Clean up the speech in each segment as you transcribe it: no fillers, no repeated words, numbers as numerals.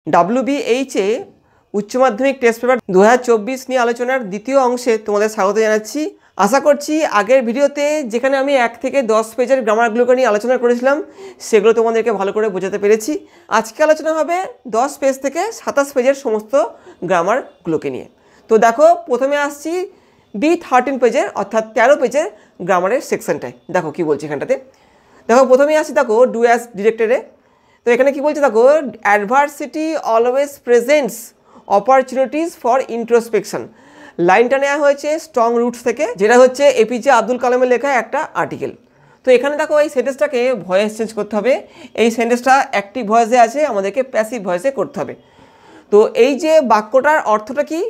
WBH এ উচ্চ মাধ্যমিক test paper 2024 নিয়ে আলোচনার দ্বিতীয় অংশে তোমাদের স্বাগত জানাচ্ছি। আশা করছি আগের ভিডিওতে যেখানে আমি 1 থেকে 10 পেজের গ্রামারগুলোকে নিয়ে আলোচনা করেছিলাম সেগুলো তোমাদেরকে ভালো করে বোঝাতে পেরেছি। আজকে আলোচনা হবে 10 পেজ থেকে 27 পেজের সমস্ত গ্রামারগুলোকে নিয়ে। তো দেখো প্রথমে আসছি B13 পেজের অর্থাৎ 13 পেজের গ্রামারের সেকশনটায়। দেখো কি বলছি এখানটাতে। দেখো প্রথমেই আসি দেখো ডু অ্যাজ ডিরেক্টেডে। তো এখানে কি বলছে দেখো, adversity always presents opportunities for introspection. লাইনটা নেওয়া হয়েছে স্ট্রং রুটস থেকে, যেটা হচ্ছে এপিজে আব্দুল কালামের লেখা একটা আর্টিকেল। তো এখানে দেখো এই সেন্টেন্সটাকে ভয়েস চেঞ্জ করতে হবে। এই সেন্টেন্সটা অ্যাক্টিভ ভয়েসে আছে, আমাদেরকে প্যাসিভ ভয়েসে করতে হবে। তো এই যে বাক্যটার অর্থটা কি,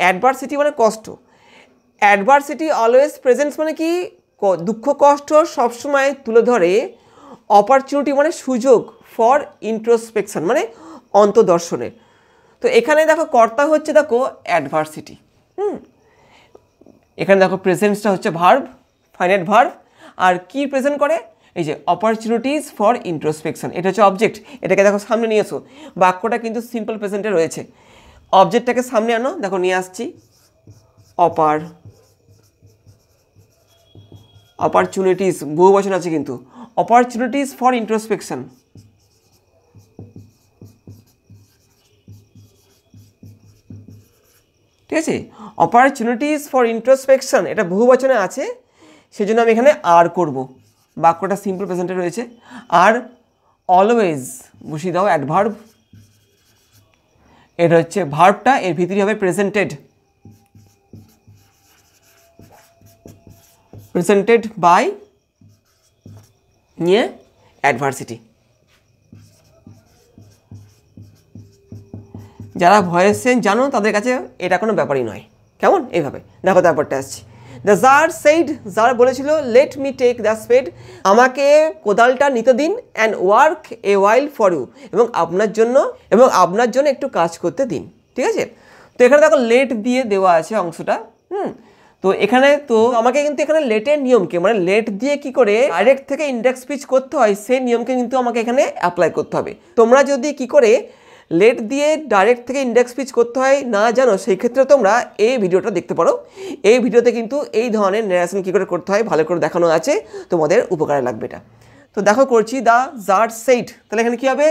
অ্যাডভার্সিটি মানে কষ্ট, অ্যাডভার্সিটি অলওয়েজ প্রেজেন্টস মানে কি দুঃখ কষ্ট সবসময় তুলে ধরে, অপরচুনিটি মানে সুযোগ, ফর ইন্ট্রোস্পেকশন মানে অন্তর্দর্শনের। তো এখানে দেখো কর্তা হচ্ছে দেখো অ্যাডভার্সিটি, এখানে দেখো প্রেজেন্টসটা হচ্ছে ভার্ব, ফাইনাইট ভার্ব, আর কি প্রেজেন্ট করে এই যে অপরচুনিটিস ফর ইন্ট্রোস্পেকশন, এটা হচ্ছে অবজেক্ট। এটাকে দেখো সামনে নিয়ে এসো, বাক্যটা কিন্তু সিম্পল প্রেজেন্টে রয়েছে। অবজেক্টটাকে সামনে আনো, দেখো নিয়ে আসছি অপরচুনিটিস, বহু বচন আছে কিন্তু, অপরচুনিটিস ফর ইন্ট্রোস্পেকশন। ঠিক আছে, অপরচুনিটিস ফর ইন্ট্রোস্পেকশন এটা বহু বচনে আছে, সেজন্য আমি এখানে আর করব। বাক্যটা সিম্পল প্রেজেন্টে রয়েছে। আর অলওয়েজ বসিয়ে দাও অ্যাডভার্ব, এটা হচ্ছে ভার্বটা, এর ভিতরে হবে প্রেজেন্টেড বাই নিয়ে অ্যাডভার্সিটি। যারা ভয়েস চেঞ্জ জানো তাদের কাছে এটা কোনো ব্যাপারই নয়, কেমন এইভাবে দেখো। তারপরটা আসছি, দ্য জার সেইড, জার বলেছিল let me take the spade, আমাকে কোদালটা নিতে দিন, and work a while for you, এবং আপনার জন্য একটু কাজ করতে দিন। ঠিক আছে, তো এখানে দেখো লেট দিয়ে দেওয়া আছে অংশটা। তো এখানে তো আমাকে কিন্তু এখানে লেটের নিয়মকে মানে লেট দিয়ে কি করে ডাইরেক্ট থেকে ইনডেক্স স্পিচ করতে হয় সেই নিয়মকে কিন্তু আমাকে এখানে অ্যাপ্লাই করতে হবে। তোমরা যদি কি করে লেট দিয়ে ডাইরেক্ট থেকে ইনডেক্স স্পিচ করতে হয় না জানো, সেই ক্ষেত্রে তোমরা এই ভিডিওটা দেখতে পারো। এই ভিডিওতে কিন্তু এই ধরনের ন্যারেশন কী করে করতে হয় ভালো করে দেখানো আছে, তোমাদের উপকারে লাগবে এটা। তো দেখো করছি দ্য জার সেইড, তাহলে এখানে কী হবে,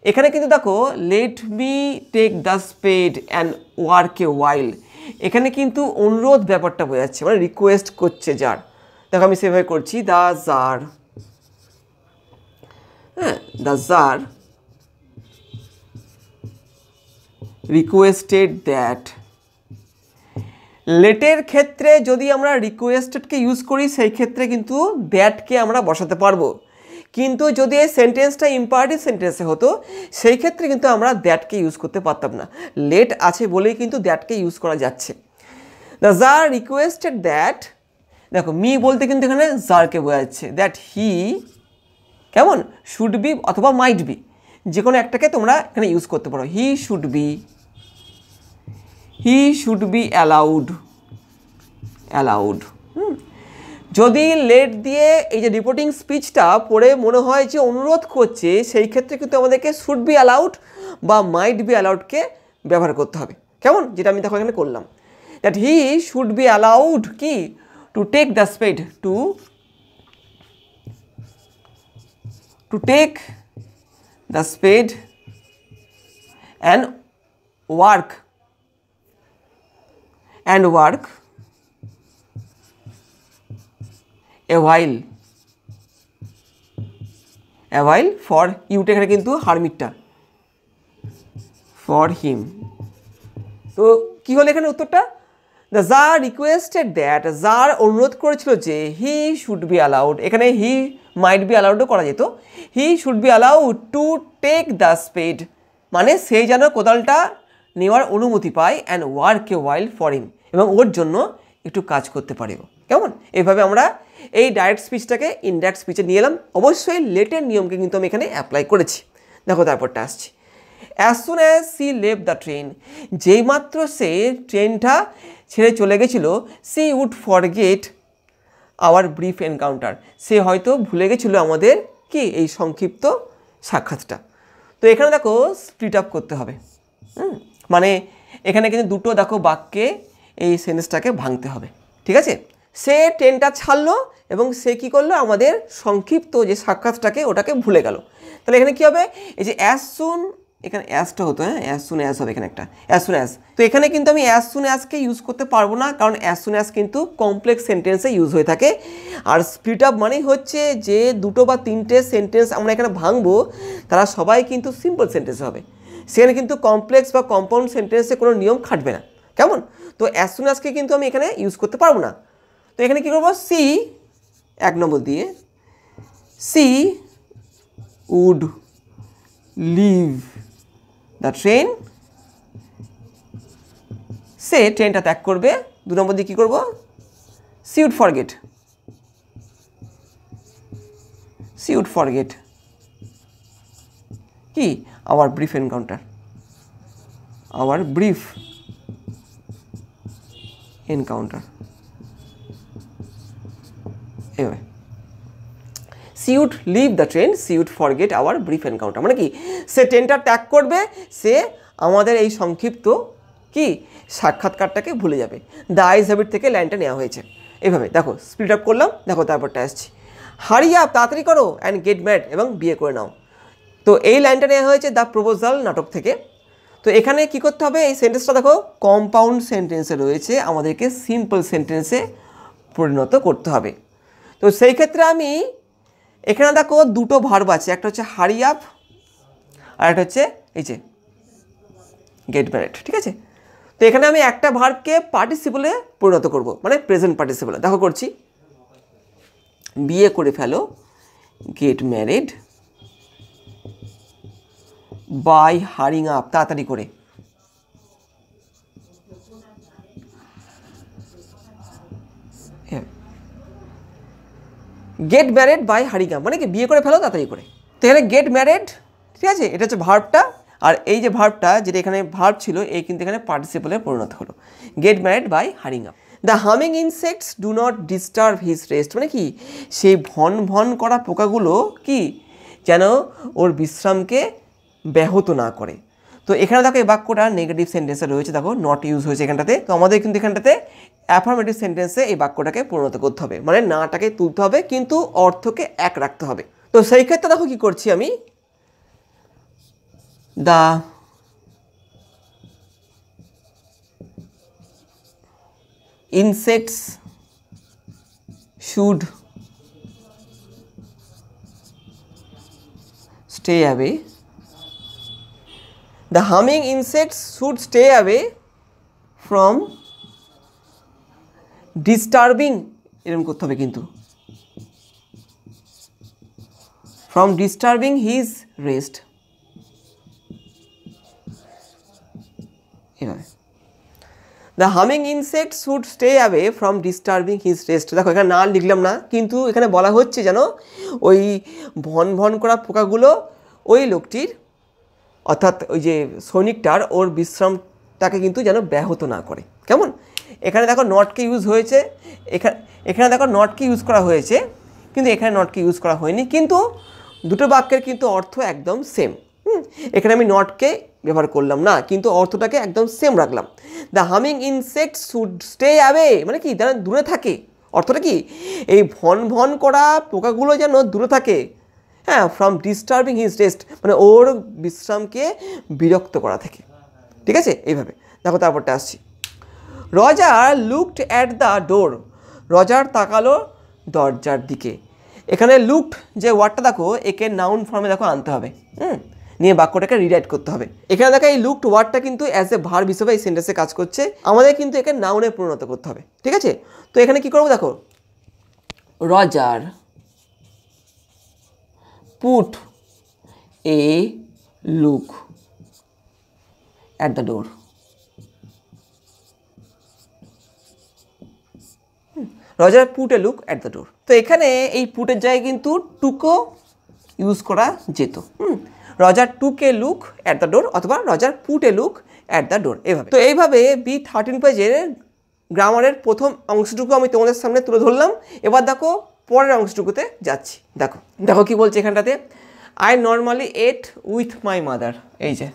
এখানে কিন্তু দেখো let me take the spade and work a while, এখানে কিন্তু অনুরোধ ব্যাপারটা বোঝাচ্ছে, মানে রিকোয়েস্ট করছে জার। দেখো আমি সেভাবে করছি, the czar, the czar requested that. লেটের ক্ষেত্রে যদি আমরা রিকোয়েস্টেডকে ইউজ করি সেই ক্ষেত্রে কিন্তু দ্যাটকে আমরা বসাতে পারবো, কিন্তু যদি এই সেন্টেন্সটা ইম্পারেটিভ সেন্টেন্সে হতো সেই ক্ষেত্রে কিন্তু আমরা দ্যাটকে ইউজ করতে পারতাম না। লেট আছে বলেই কিন্তু দ্যাটকে ইউজ করা যাচ্ছে। দ্য জার রিকোয়েস্টেড দ্যাট, দেখো মি বলতে কিন্তু এখানে জারকে বোঝাচ্ছে, দ্যাট হি কেমন শুড বি অথবা মাইট বি, যে কোনো একটাকে তোমরা এখানে ইউজ করতে পারো। হি শুড বি অ্যালাউড। যদি লেট দিয়ে এই যে রিপোর্টিং স্পিচটা পড়ে মনে হয় যে অনুরোধ করছে, সেই ক্ষেত্রে কিন্তু আমাদেরকে শুড বি অ্যালাউড বা মাইট বি অ্যালাউডকে ব্যবহার করতে হবে, কেমন, যেটা আমি দেখো এখানে করলাম। That he should be allowed কি to take the spade, to take the spade and work a while for you, এখানে কিন্তু হারমিটটা for him। তো কি হলো এখানে উত্তরটা, the czar requested that, czar অনুরোধ করেছিল যে হি শুড বি অ্যালাউড, এখানে হি মাইট বি অ্যালাউডও করা যেত, he should be allowed to take the spade, মানে সেই যেন কোদালটা নেওয়ার অনুমতি পায়, and work a while for him, এবং ওর জন্য একটু কাজ করতে পারে। কেমন, এইভাবে আমরা এই ডাইরেক্ট স্পিচটাকে ইনডাইরেক্ট স্পিচে নিয়ে এলাম। অবশ্যই লেটের নিয়মকে কিন্তু আমি এখানে অ্যাপ্লাই করেছি। দেখো তারপরটা আসছি, অ্যাজ সুন অ্যাজ সি লেভ দ্য ট্রেন, যেইমাত্র সে ট্রেনটা ছেড়ে চলে গেছিলো, she would forget our brief encounter, সে হয়তো ভুলে গেছিলো আমাদের কি এই সংক্ষিপ্ত সাক্ষাৎটা। তো এখানে দেখো স্প্লিট আপ করতে হবে, মানে এখানে কিন্তু দুটো দেখো বাক্যে এই সেন্টেন্সটাকে ভাঙতে হবে, ঠিক আছে। সে ট্রেনটা ছাড়লো এবং সে কী করলো, আমাদের সংক্ষিপ্ত যে সাক্ষাৎটাকে ওটাকে ভুলে গেল। তাহলে এখানে কী হবে, এই যে অ্যাজ সুন, এখানে অ্যাজটা হতো, হ্যাঁ অ্যাজ সুন অ্যাজ হবে এখানে একটা, অ্যাজ সুন অ্যাজ। তো এখানে কিন্তু আমি অ্যাজ সুন অ্যাজকে ইউজ করতে পারবো না, কারণ অ্যাজ সুন অ্যাজ কিন্তু কমপ্লেক্স সেন্টেন্সে ইউজ হয়ে থাকে। আর স্প্লিট আপ মানেই হচ্ছে যে দুটো বা তিনটে সেন্টেন্স আমরা এখানে ভাঙবো, তারা সবাই কিন্তু সিম্পল সেন্টেন্স হবে, সেখানে কিন্তু কমপ্লেক্স বা কম্পাউন্ড সেন্টেন্সে কোনো নিয়ম খাটবে না, কেমন। তো অ্যাজ সুন অ্যাজকে কিন্তু আমি এখানে ইউজ করতে পারবো না। তো এখানে কী করবো, সি 1 নম্বর দিয়ে, she would leave the train, সে ট্রেনটা ত্যাগ করবে। 2 নম্বর দিয়ে কী করবো, she would forget, she would forget কি, our brief encounter, our brief encounter, এভাবে she would leave the train, she would forget our brief encounter, মানে কি সে ট্রেনটা ত্যাগ করবে, সে আমাদের এই সংক্ষিপ্ত কি সাক্ষাৎকারটাকে ভুলে যাবে। দ্য আইস হ্যাবিট থেকে লাইনটা নেওয়া হয়েছে। এভাবে দেখো স্প্লিট আপ করলাম, দেখো তারপরটা আসছি, হারি আপ তাড়াতাড়ি করো অ্যান্ড গেট ম্যারিড, এবং বিয়ে করে নাও। তো এই লাইনটা নেওয়া হয়েছে দ্য প্রপোজাল নাটক থেকে। তো এখানে কি করতে হবে, এই সেন্টেন্সটা দেখো কম্পাউন্ড সেন্টেন্সে রয়েছে, আমাদেরকে সিম্পল সেন্টেন্সে পরিণত করতে হবে। তো সেই ক্ষেত্রে আমি এখানে দেখো দুটো ভার্ব আছে, একটা হচ্ছে হারি আপ আর একটা হচ্ছে এই যে গেট ম্যারিড, ঠিক আছে। তো এখানে আমি একটা ভার্বকে পার্টিসিপলে পরিণত করব, মানে প্রেজেন্ট পার্টিসিপলে। দেখো করছি, বিয়ে করে ফেলো, gate married, by hurrying up তাড়াতাড়ি করে, gate married by hurrying up মানে কি বিয়ে করে ফেলো তাড়াতাড়ি করে। তো এখানে গেট ম্যারিড, ঠিক আছে, এটা হচ্ছে ভার্বটা, আর এই যে ভার্বটা যেটা এখানে ভার্ব ছিল এই কিন্তু এখানে পার্টিসিপলে পরিণত হলো, get married by hurrying up. The humming insects do not disturb his rest, মানে কি সেই ভন ভন করা পোকাগুলো কি যেন ওর বিশ্রামকে ব্যাহত না করে। তো এখানে দেখো এই বাক্যটা নেগেটিভ সেন্টেন্সে রয়েছে, দেখো নট ইউজ হয়েছে এখানটাতে। তো আমাদের কিন্তু এখানটাতে অ্যাফার্মেটিভ সেন্টেন্সে এই বাক্যটাকে পরিণত করতে হবে, মানে নাটাকে তুলতে হবে কিন্তু অর্থকে এক রাখতে হবে। তো সেই ক্ষেত্রে দেখো কি করছি আমি, the insects should stay away, the humming insects should stay away from disturbing, এরকম করতে হবে কিন্তু, from disturbing his rest, এভাবে the humming insect should stay away from disturbing his rest. দেখো এখানে না লিখলাম না, কিন্তু এখানে বলা হচ্ছে যেন ওই ভন ভন করা পোকাগুলো ওই লোকটির অর্থাৎ ওই যে সৈনিকটার ওর বিশ্রামটাকে কিন্তু যেন ব্যাহত না করে, কেমন। এখানে দেখো নটকে ইউজ হয়েছে, এখানে দেখো নটকে ইউজ করা হয়েছে, কিন্তু এখানে নটকে ইউজ করা হয়নি, কিন্তু দুটো বাক্যের কিন্তু অর্থ একদম সেম। এখানে আমি নটকে ব্যবহার করলাম না, কিন্তু অর্থটাকে একদম সেম রাখলাম। The humming insect should stay away মানে কি যেন দূরে থাকে, অর্থটা কি এই ভন ভন করা পোকাগুলো যেন দূরে থাকে, হ্যাঁ, ফ্রম ডিস্টার্বিং হিজ রেস্ট মানে ওর বিশ্রামকে বিরক্ত করা থেকে, ঠিক আছে। এইভাবে দেখো তারপরটা আসছি, Roger looked at the door, Roger তাকালো দরজার দিকে। এখানে লুকড যে ওয়ার্ডটা দেখো একে নাউন ফর্মে দেখো আনতে হবে, নিয়ে বাক্যটাকে রিরাইট করতে হবে। এখানে দেখো এই লুকড ওয়ার্ডটা কিন্তু অ্যাজ এ ভার্ব হিসেবে এই সেন্টেন্সে কাজ করছে, আমাদের কিন্তু একে নাউনে পরিণত করতে হবে, ঠিক আছে। তো এখানে কি করবো দেখো, Roger put a look at the door, Roger put a look at the ডোর। তো এখানে এই পুটের জায়গায় কিন্তু টুকো ইউজ করা যেত, Roger took a look at the door অথবা Roger put a look at the door, এভাবে। তো এইভাবে B13 পেজের গ্রামারের প্রথম অংশটুকু আমি তোমাদের সামনে তুলে ধরলাম। এবার দেখো পরের অংশটুকুতে যাচ্ছি, দেখো দেখো কি বলছে এখানটাতে, I normally ate with my mother, এই যে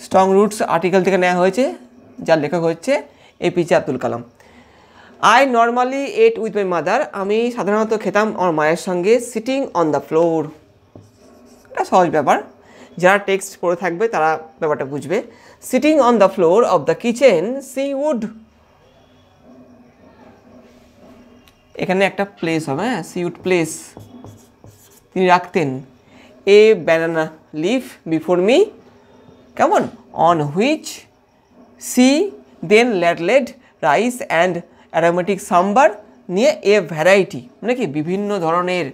স্ট্রং রুটস আর্টিকেল থেকে নেওয়া হয়েছে, যার লেখক হচ্ছে APJ Abdul Kalam. I normally ate with my mother, আমি সাধারণত খেতাম আমার মায়ের সঙ্গে সিটিং অন দ্য ফ্লোর। এটা সহজ ব্যাপার, যারা টেক্সট পড়ে থাকবে তারা ব্যাপারটা বুঝবে। Sitting on the floor of the kitchen সি উড, এখানে একটা প্লেস হবে, হ্যাঁ, সি উড প্লেস, তিনি রাখতেন a banana leaf before me, কেমন, on which she then laid rice and aromatic sambar, নিয়ে এ ভ্যারাইটি, মানে কি বিভিন্ন ধরনের,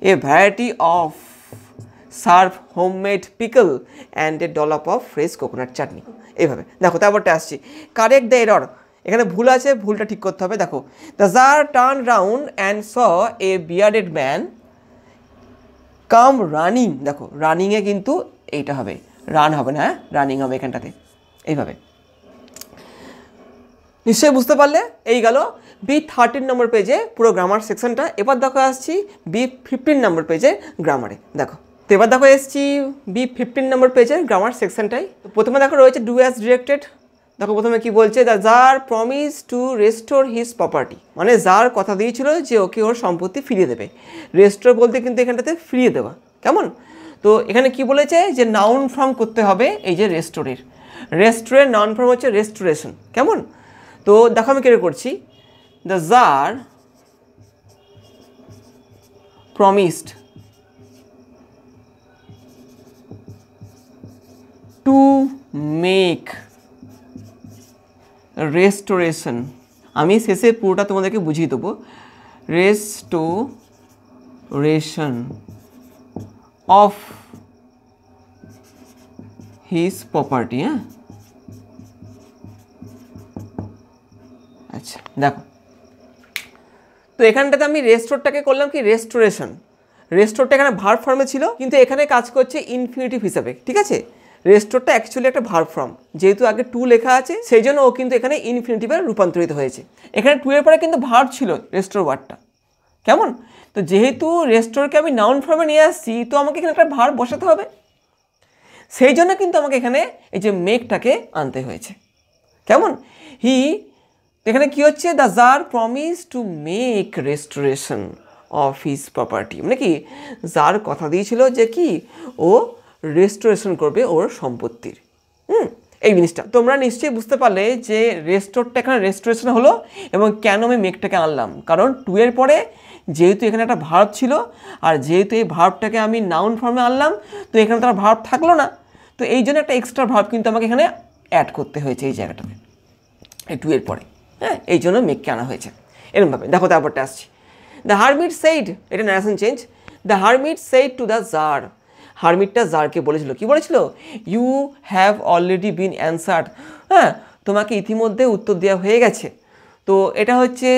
a variety of serve homemade pickle and a dollop of fresh coconut chutney. এইভাবে দেখো, তারপরটা আসছি, কারেক্ট দ্য এরর, এখানে ভুল আছে, ভুলটা ঠিক করতে হবে। দেখো, the czar turn round and saw a bearded man come running, দেখো রানিংয়ে কিন্তু এইটা হবে, রান হবে না, হ্যাঁ, রানিং হবে এখানটাতে, এইভাবে। নিশ্চয়ই বুঝতে পারলে? এই গেল B13 নম্বর পেজে পুরো গ্রামার সেকশনটা। এবার দেখো আসছি B15 নম্বর পেজে গ্রামারে। দেখো, তো এবার দেখো এসছি B15 নম্বর পেজের গ্রামার সেকশনটাই। প্রথমে দেখো রয়েছে ডু অ্যাজ ডিরেক্টেড। দেখো প্রথমে কি বলছে, the czar promise to restore his property, মানে জার কথা দিয়েছিল যে ওকে ওর সম্পত্তি ফিরিয়ে দেবে। রেস্টোর বলতে কিন্তু এখানটাতে ফিরিয়ে দেওয়া, কেমন। তো এখানে কি বলেছে যে নাউন ফর্ম করতে হবে, এই যে রেস্টোরের, রেস্টোরের নাউন ফর্ম হচ্ছে রেস্টোরেশন, কেমন। তো দেখো আমি কেটে করছি, the czar promised to make restoration, আমি শেষে পুরোটা তোমাদেরকে বুঝিয়ে দেবো, রেস্টোরেশন অফ হিজ প্রপার্টি। হ্যাঁ, আচ্ছা দেখো, তো এখানটাতে আমি রেস্টোরটাকে করলাম কি রেস্টোরেশন, রেস্টোরটা এখানে ভার্ব ফর্মে ছিল, কিন্তু এখানে কাজ করছে ইনফিনিটিভ হিসাবে, ঠিক আছে। রেস্টোরটা অ্যাকচুয়ালি একটা ভার্ব ফর্ম, যেহেতু আগে টু লেখা আছে সেই জন্য ও কিন্তু এখানে ইনফিনিটিভে রূপান্তরিত হয়েছে। এখানে টু এর পরে কিন্তু ভার্ব ছিল রেস্টোর ওয়ার্ডটা, কেমন। তো যেহেতু রেস্টোরকে আমি নাউন ফর্মে নিয়ে আসছি, তো আমাকে এখানে একটা ভার্ব বসাতে হবে, সেই জন্য কিন্তু আমাকে এখানে এই যে মেকটাকে আনতে হয়েছে, কেমন। এখানে কি হচ্ছে, the czar promise to make restoration of his property, মানে কি জার কথা দিয়েছিল যে কি ও রেস্টোরেশন করবে ওর সম্পত্তির। এই জিনিসটা তোমরা নিশ্চয়ই বুঝতে পারলে যে রেস্টোরটা এখানে রেস্টোরেশন হলো, এবং কেন আমি মেকটাকে আনলাম, কারণ টু এর পরে যেহেতু এখানে একটা ভার্ব ছিল, আর যেহেতু এই ভার্বটাকে আমি নাউন ফর্মে আনলাম, তো এখানে তো আর ভার্ব থাকলো না, তো এই জন্য একটা এক্সট্রা ভার্ব কিন্তু আমাকে এখানে অ্যাড করতে হয়েছে এই জায়গাটাতে, এই টু এর পরে, হ্যাঁ, এই জন্য মেককে আনা হয়েছে এরকমভাবে। দেখো তারপরটা আসছি, দ্য হারমিট সেইড, এটা narration change, the hermit said to the czar, হারমিটটা জারকে বলেছিল, কি বলেছিল, you have already been answered, হ্যাঁ, তোমাকে ইতিমধ্যে উত্তর দেওয়া হয়ে গেছে। তো এটা হচ্ছে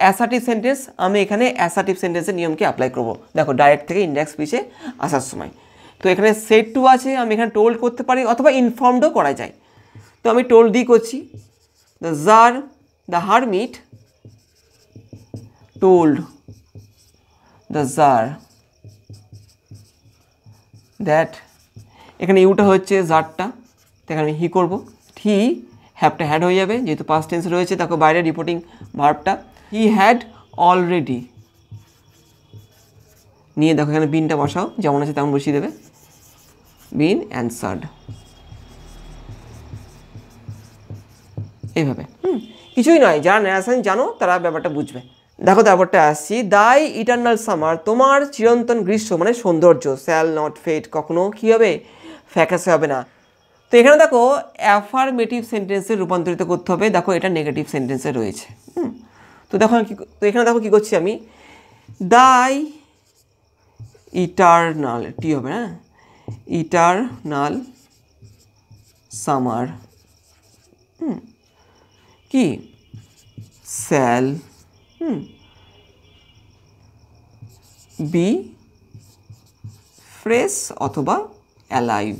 অ্যাসার্টিভ সেন্টেন্স, আমি এখানে অ্যাসার্টিভ সেন্টেন্সের নিয়মকে অ্যাপ্লাই করবো। দেখো ডাইরেক্ট থেকে ইন্ডেক্স পিছে আসার সময়, তো এখানে সেড টু আছে, আমি এখানে টোল্ড করতে পারি অথবা ইনফর্মডও করা যায়, তো আমি টোল্ড দিয়ে করছি। The czar, the hermit told the czar that, এখানে ইউটা হচ্ছে জারটা, এখানে আমি হি করবো, হি হ্যাভটা হ্যাড হয়ে যাবে যেহেতু পাস্ট টেন্স রয়েছে। দেখো বাইরে রিপোর্টিং ভার্বটা, হি হ্যাড অলরেডি, নিয়ে দেখো এখানে বিনটা বসাও, যেমন আছে তেমন বসিয়ে দেবে, বিন অ্যান্সার্ড, এইভাবে। কিছুই নয়, যারা ন্যারেশন জানো তারা ব্যাপারটা বুঝবে। দেখো তারপরটা আসছি, দাই ইটার্নাল সামার, তোমার চিরন্তন গ্রীষ্ম মানে সৌন্দর্য, শ্যাল নট ফেড, কখনো কী হবে, ফ্যাকাসে হবে না। তো এখানে দেখো অ্যাফার্মেটিভ সেন্টেন্সে রূপান্তরিত করতে হবে, দেখো এটা নেগেটিভ সেন্টেন্সে রয়েছে। তো দেখো তো এখানে দেখো কী করছি আমি, দাই ইটার্নাল, টি হবে না, ইটার্নাল সামার কি শ্যাল বি ফ্রেশ অথবা অ্যালাইভ,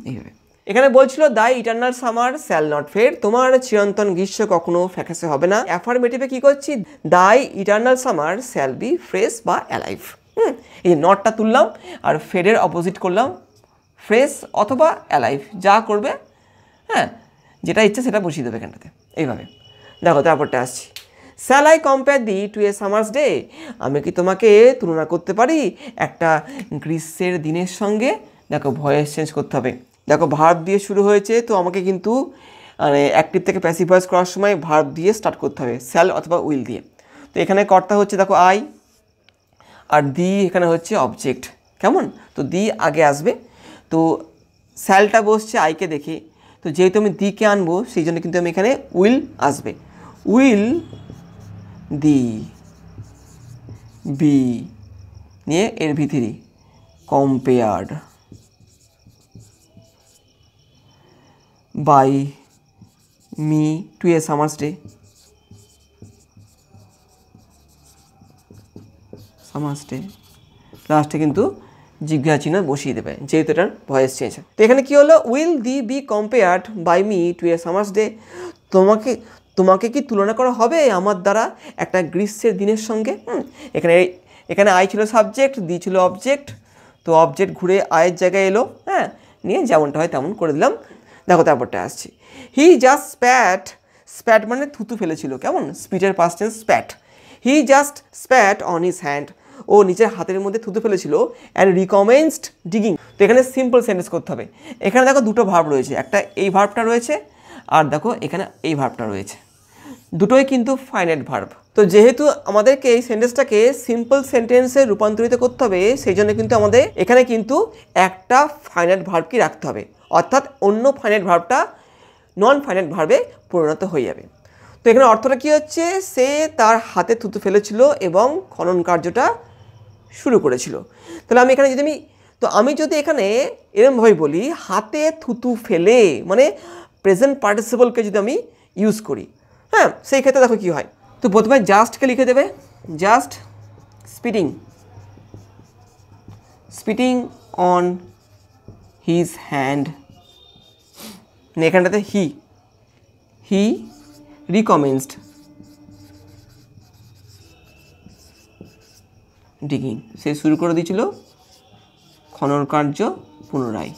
এইভাবে। এখানে বলছিল thy eternal summer shall not fade, তোমার চিরন্তন গ্রীষ্ম কখনো ফ্যাকাসে হবে না। অ্যাফার্মেটিভে কি করছি, দাই eternal summer shall be fresh বা অ্যালাইভ। এই নটটা তুললাম আর ফেডের অপোজিট করলাম ফ্রেশ অথবা অ্যালাইভ, যা করবে হ্যাঁ যেটা ইচ্ছে সেটা বসিয়ে দেবে এখানটাতে এইভাবে। দেখো তারপরটা আসছি, shall I compare thee to a summer's day, আমি কি তোমাকে তুলনা করতে পারি একটা গ্রীষ্মের দিনের সঙ্গে। দেখো ভয়েস চেঞ্জ করতে হবে, দেখো ভার্ব দিয়ে শুরু হয়েছে তো আমাকে কিন্তু মানে অ্যাক্টিভ থেকে প্যাসিভ ভয়েস করার সময় ভার্ব দিয়ে স্টার্ট করতে হবে, শ্যাল অথবা উইল দিয়ে। তো এখানে কর্তা হচ্ছে দেখো আই, আর দি এখানে হচ্ছে অবজেক্ট, কেমন? তো দি আগে আসবে, তো শ্যালটা বসছে আইকে দেখে, তো যেহেতু আমি দিকে আনবো সেই জন্য কিন্তু আমি এখানে উইল আসবে, উইল দি বি নিয়ে এর ভিতরে compared by me to a summer's day, summer's day লাস্টে কিন্তু জিজ্ঞাসা চিহ্ন বসিয়ে দেবে যেহেতু এটার ভয়েস চেঞ্জ। তো এখানে কী হলো, will thee be compared by me to a summer's day, তোমাকে কি তুলনা করা হবে আমার দ্বারা একটা গ্রীষ্মের দিনের সঙ্গে। এখানে আই ছিল সাবজেক্ট, দি ছিল অবজেক্ট, তো অবজেক্ট ঘুরে আয়ের জায়গায় এলো, হ্যাঁ নিয়ে যেমনটা হয় তেমন করে দিলাম। দেখো তারপরটা আসছি, হি জাস্ট স্প্যাট, স্প্যাট মানে থুতু ফেলেছিল, কেমন? স্পিটের past tense spat, he just spat on his hand, ও নিজের হাতের মধ্যে থুতু ফেলেছিল, অ্যান্ড রিকমেন্সড ডিগিং। তো এখানে সিম্পল সেন্টেন্স করতে হবে, এখানে দেখো দুটো ভার্ব রয়েছে, একটা এই ভার্বটা রয়েছে আর দেখো এখানে এই ভার্বটা রয়েছে, দুটোই কিন্তু ফাইনাইট ভার্ব। তো যেহেতু আমাদেরকে এই সেন্টেন্সটাকে সিম্পল সেন্টেন্সে রূপান্তরিত করতে হবে সেই জন্য কিন্তু আমাদের এখানে কিন্তু একটা ফাইনাইট ভার্বকে রাখতে হবে, অর্থাৎ অন্য ফাইনাইট ভার্বটা নন ফাইনাইট ভার্বে পরিণত হয়ে যাবে। তো এখানে অর্থটা কী হচ্ছে, সে তার হাতে থুতু ফেলেছিল এবং খনন কার্যটা শুরু করেছিল। তাহলে আমি যদি এখানে এরকমভাবে বলি হাতে থুতু ফেলে, মানে প্রেজেন্ট পার্টিসিপলকে যদি আমি ইউজ করি, হ্যাঁ সেই ক্ষেত্রে দেখো কী হয়। তো প্রথমে জাস্টকে লিখে দেবে, just spitting on his hand, এখানটাতে হি রিকমেন্সড ডিগিং, সে শুরু করে দিয়েছিল খনন কার্য পুনরায়।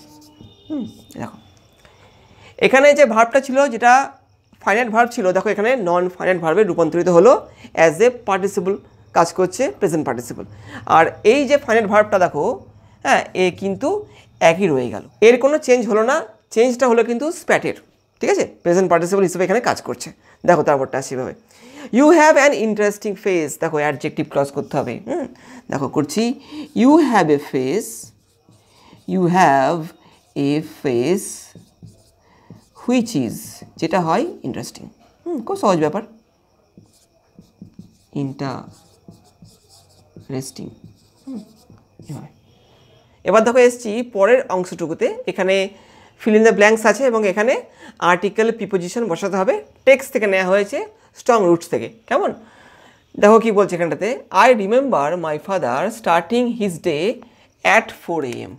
দেখো এখানে যে ভার্বটা ছিল যেটা ফাইনাইট ভার্ব ছিল, দেখো এখানে নন ফাইনাইট ভার্বে রূপান্তরিত হলো, অ্যাজ এ পার্টিসিপল কাজ করছে, প্রেজেন্ট পার্টিসিপল। আর এই যে ফাইনাইট ভার্বটা দেখো হ্যাঁ এ কিন্তু একই রয়ে গেল, এর কোনো চেঞ্জ হলো না, চেঞ্জটা হলো কিন্তু স্প্যাটের, ঠিক আছে, প্রেজেন্ট পার্টিসিপল হিসেবে এখানে কাজ করছে। দেখো তারপরটা সেভাবে, you have an interesting face, দেখো অ্যাডজেক্টিভ ক্লজ করতে হবে। দেখো করছি, you have a face, you have a face which is, যেটা হয় ইন্টারেস্টিং। খুব সহজ ব্যাপার, ইন্টারেস্টিং। এবার দেখো এসছি পরের অংশটুকুতে, এখানে ফিল ইন দ্য ব্ল্যাঙ্কস আছে এবং এখানে আর্টিকেল প্রিপোজিশন বসাতে হবে, টেক্সট থেকে নেওয়া হয়েছে, স্ট্রং রুটস থেকে, কেমন? দেখো কি বলছে এখানটাতে, I remember my father starting his day at 4 AM।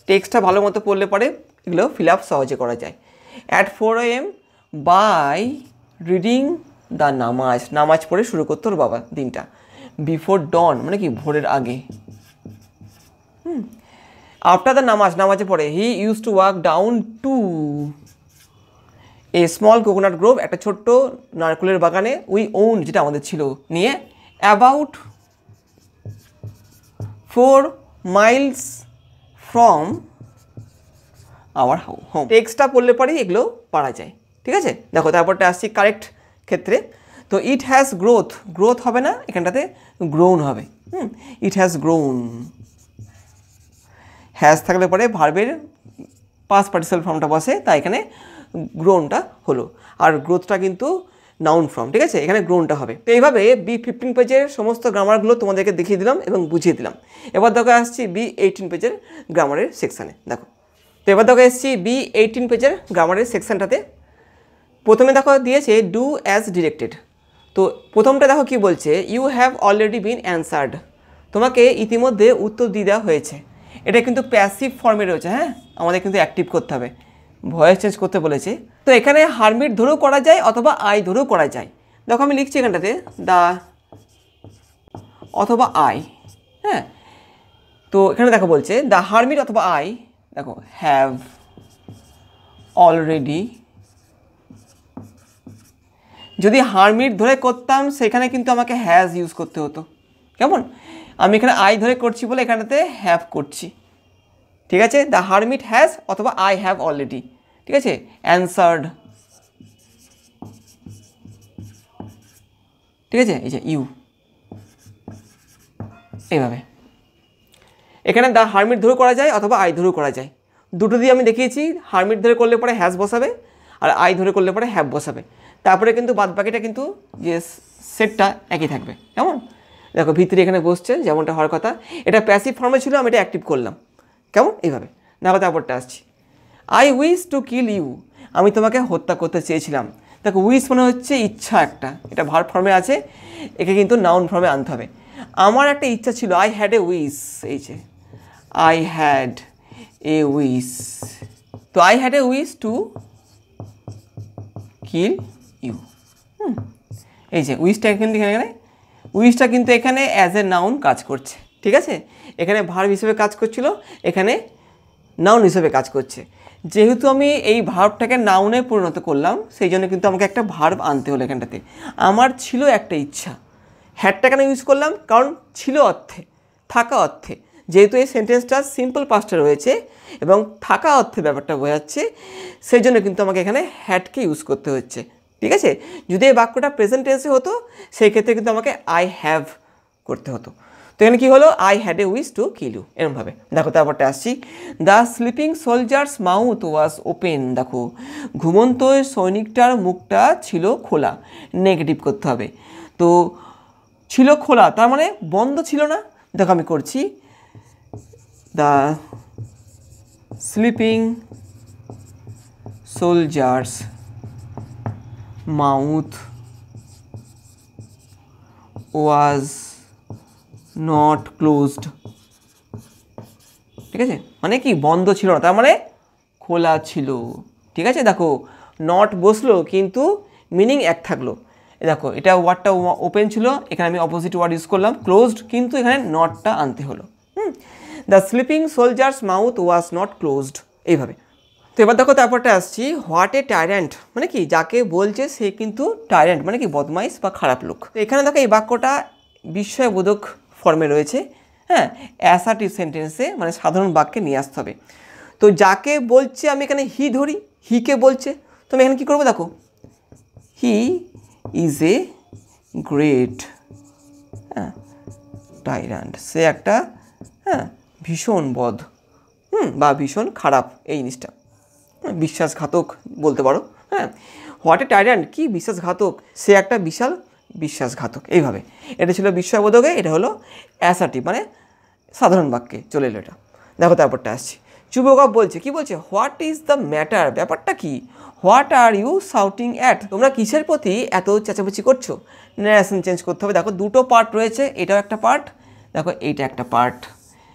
টেক্সটটা ভালো মতো পড়লে পরে এগুলো ফিল আপ সহজে করা যায়। At 4 AM by reading the namaz, নামাজ পড়ে শুরু করতো ওর বাবা দিনটা। বিফোর ডন মানে কি ভোরের আগে। আফটার দ্য নামাজে পড়ে হি use to walk down to a small coconut Grove, একটা ছোট্ট নারকেলের বাগানে, উই ওন যেটা আমাদের ছিল নিয়ে, about 4 miles from our home. টেক্সটটা পড়লে পরেই এগুলো পারা যায়, ঠিক আছে। দেখো তারপরটা আসছি কারেক্ট ক্ষেত্রে, তো ইট হ্যাজ গ্রোথ হবে না, এখানটাতে গ্রোন হবে। ইট হ্যাজ গ্রোন, হ্যাজ থাকলে পরে ভার্বের পাস্ট পার্টিসিপাল ফর্মটা বসে, তাই এখানে গ্রোনটা হলো, আর গ্রোথটা কিন্তু নাউন ফর্ম, ঠিক আছে, এখানে গ্রোনটা হবে। তো এইভাবে B15 পেজের সমস্ত গ্রামারগুলো তোমাদেরকে দেখিয়ে দিলাম এবং বুঝিয়ে দিলাম। এবার দেখো আসছি B18 পেজের গ্রামারের সেকশানে। দেখো তো এবার দেখো এসছি B18 পেজের গ্রামারের সেকশানটাতে। প্রথমে দেখো দিয়েছে ডু অ্যাজ ডিরেক্টেড। তো প্রথমটা দেখো কি বলছে, you have already been answered, তোমাকে ইতিমধ্যে উত্তর দিয়ে দেওয়া হয়েছে। এটা কিন্তু প্যাসিভ ফর্মে রয়েছে, হ্যাঁ আমাদের কিন্তু অ্যাক্টিভ করতে হবে, ভয়েস চেঞ্জ করতে বলেছে। তো এখানে হারমিট ধরেও করা যায় অথবা আই ধরেও করা যায়। দেখো আমি লিখছি এখানটাতে দা অথবা আই, হ্যাঁ, তো এখানে দেখো বলছে দ্য হারমিট অথবা আই দেখো হ্যাভ অলরেডি, যদি হারমিট ধরে করতাম সেখানে কিন্তু আমাকে হ্যাজ ইউজ করতে হতো। কেমন? আমি এখানে আই ধরে করছি বলে এখানেতে হ্যাভ করছি। ঠিক আছে, দ্য হারমিট হ্যাজ অথবা আই হ্যাভ অলরেডি। ঠিক আছে, অ্যান্সার্ড। ঠিক আছে, এই যে ইউ, এইভাবে এখানে দ্য হারমিট ধরে করা যায় অথবা আই ধরেও করা যায়। দুটো দিয়ে আমি দেখিয়েছি, হারমিট ধরে করলে পরে হ্যাজ বসাবে আর আই ধরে করলে পরে হ্যাভ বসাবে। তারপরে কিন্তু বাদ বাকিটা কিন্তু যে সেটটা একই থাকবে। কেমন? দেখো ভিতরে এখানে বসছে যেমনটা হওয়ার কথা। এটা প্যাসিভ ফর্মে ছিল, আমি এটা অ্যাক্টিভ করলাম। কেমন? এইভাবে। দেখো তারপরটা আসছি, I wish to kill you, আমি তোমাকে হত্যা করতে চেয়েছিলাম। দেখো উইশ মানে হচ্ছে ইচ্ছা একটা, এটা ভার্ব ফর্মে আছে, একে কিন্তু নাউন ফর্মে আনতে হবে। আমার একটা ইচ্ছা ছিল, আই হ্যাড এ উইশ, এই যে আই হ্যাড এ উইশ, তো I had a wish to kill you. এই যে উইশটা কিন্তু এখানে, উইশটা কিন্তু এখানে অ্যাজ এ নাউন কাজ করছে। ঠিক আছে, এখানে ভার্ব হিসেবে কাজ করছিল, এখানে নাউন হিসেবে কাজ করছে। যেহেতু আমি এই ভার্বটাকে নাউনে পরিণত করলাম, সেই জন্য কিন্তু আমাকে একটা ভার্ব আনতে হলো এখানটাতে। আমার ছিল একটা ইচ্ছা, হ্যাডটা কেন ইউজ করলাম? কারণ ছিল অর্থে, থাকা অর্থে, যেহেতু এই সেন্টেন্সটা সিম্পল পাস্টে রয়েছে এবং থাকা অর্থে ব্যাপারটা বোঝাচ্ছে, সেই জন্য কিন্তু আমাকে এখানে হ্যাডকে ইউজ করতে হচ্ছে। ঠিক আছে, যদি এই বাক্যটা প্রেজেন্ট টেন্সে হতো সেই ক্ষেত্রে কিন্তু আমাকে আই হ্যাভ করতে হতো। তো এখানে কী হলো? I had a wish to kill you, এরমভাবে। দেখো তারপরটা আসছি, the sleeping soldiers mouth was open, দেখো ঘুমন্ত সৈনিকটার মুখটা ছিল খোলা, নেগেটিভ করতে হবে। তো ছিল খোলা তার মানে বন্ধ ছিল না। দেখো আমি করছি, the sleeping soldiers mouth was not closed. ঠিক আছে, মানে কি বন্ধ ছিল না, তার মানে খোলা ছিল। ঠিক আছে, দেখো নট বসলো কিন্তু মিনিং এক থাকলো। দেখো এটা ওয়ার্ডটা ওপেন ছিল, এখানে আমি অপোজিট ওয়ার্ড ইউজ করলাম ক্লোজড, কিন্তু এখানে নটটা আনতে হলো। The sleeping soldiers mouth was not closed, এইভাবে। তো এবার দেখো তারপরটা আসছি, হোয়াট এ টাইরেন্ট, মানে কি যাকে বলছে সে কিন্তু টাইরেন্ট, মানে কি বদমাইশ বা খারাপ লোক। তো এখানে দেখো এই বাক্যটা বিস্ময়বোধক ফর্মে রয়েছে। হ্যাঁ, অ্যাসার্টিভ সেন্টেন্সে মানে সাধারণ বাক্যে নিয়ে আসতে হবে। তো যাকে বলছে আমি এখানে হি ধরি, হিকে বলছে, তো আমি এখানে কী করবো? দেখো হি ইজ এ গ্রেট টাইরান্ট, সে একটা ভীষণ বদ বা ভীষণ খারাপ, এই জিনিসটা বিশ্বাসঘাতক বলতে পারো। হোয়াট এ টাইরান্ট, কি বিশ্বাসঘাতক, সে একটা বিশাল বিশ্বাসঘাতক, এইভাবে। এটা ছিল বিস্ময়বোধকে, এটা হলো অ্যাসার্টিভ মানে সাধারণ বাক্যে চলে এলো এটা। দেখো তারপরটা আসছি, চুবকভ বলছে, কি বলছে? হোয়াট ইজ দ্য ম্যাটার, ব্যাপারটা কি? What are you shouting at, তোমরা কিসের প্রতি এত চেঁচামেচি করছো? ন্যারেশন চেঞ্জ করতে হবে। দেখো দুটো পার্ট রয়েছে, এটাও একটা পার্ট, দেখো এইটা একটা পার্ট,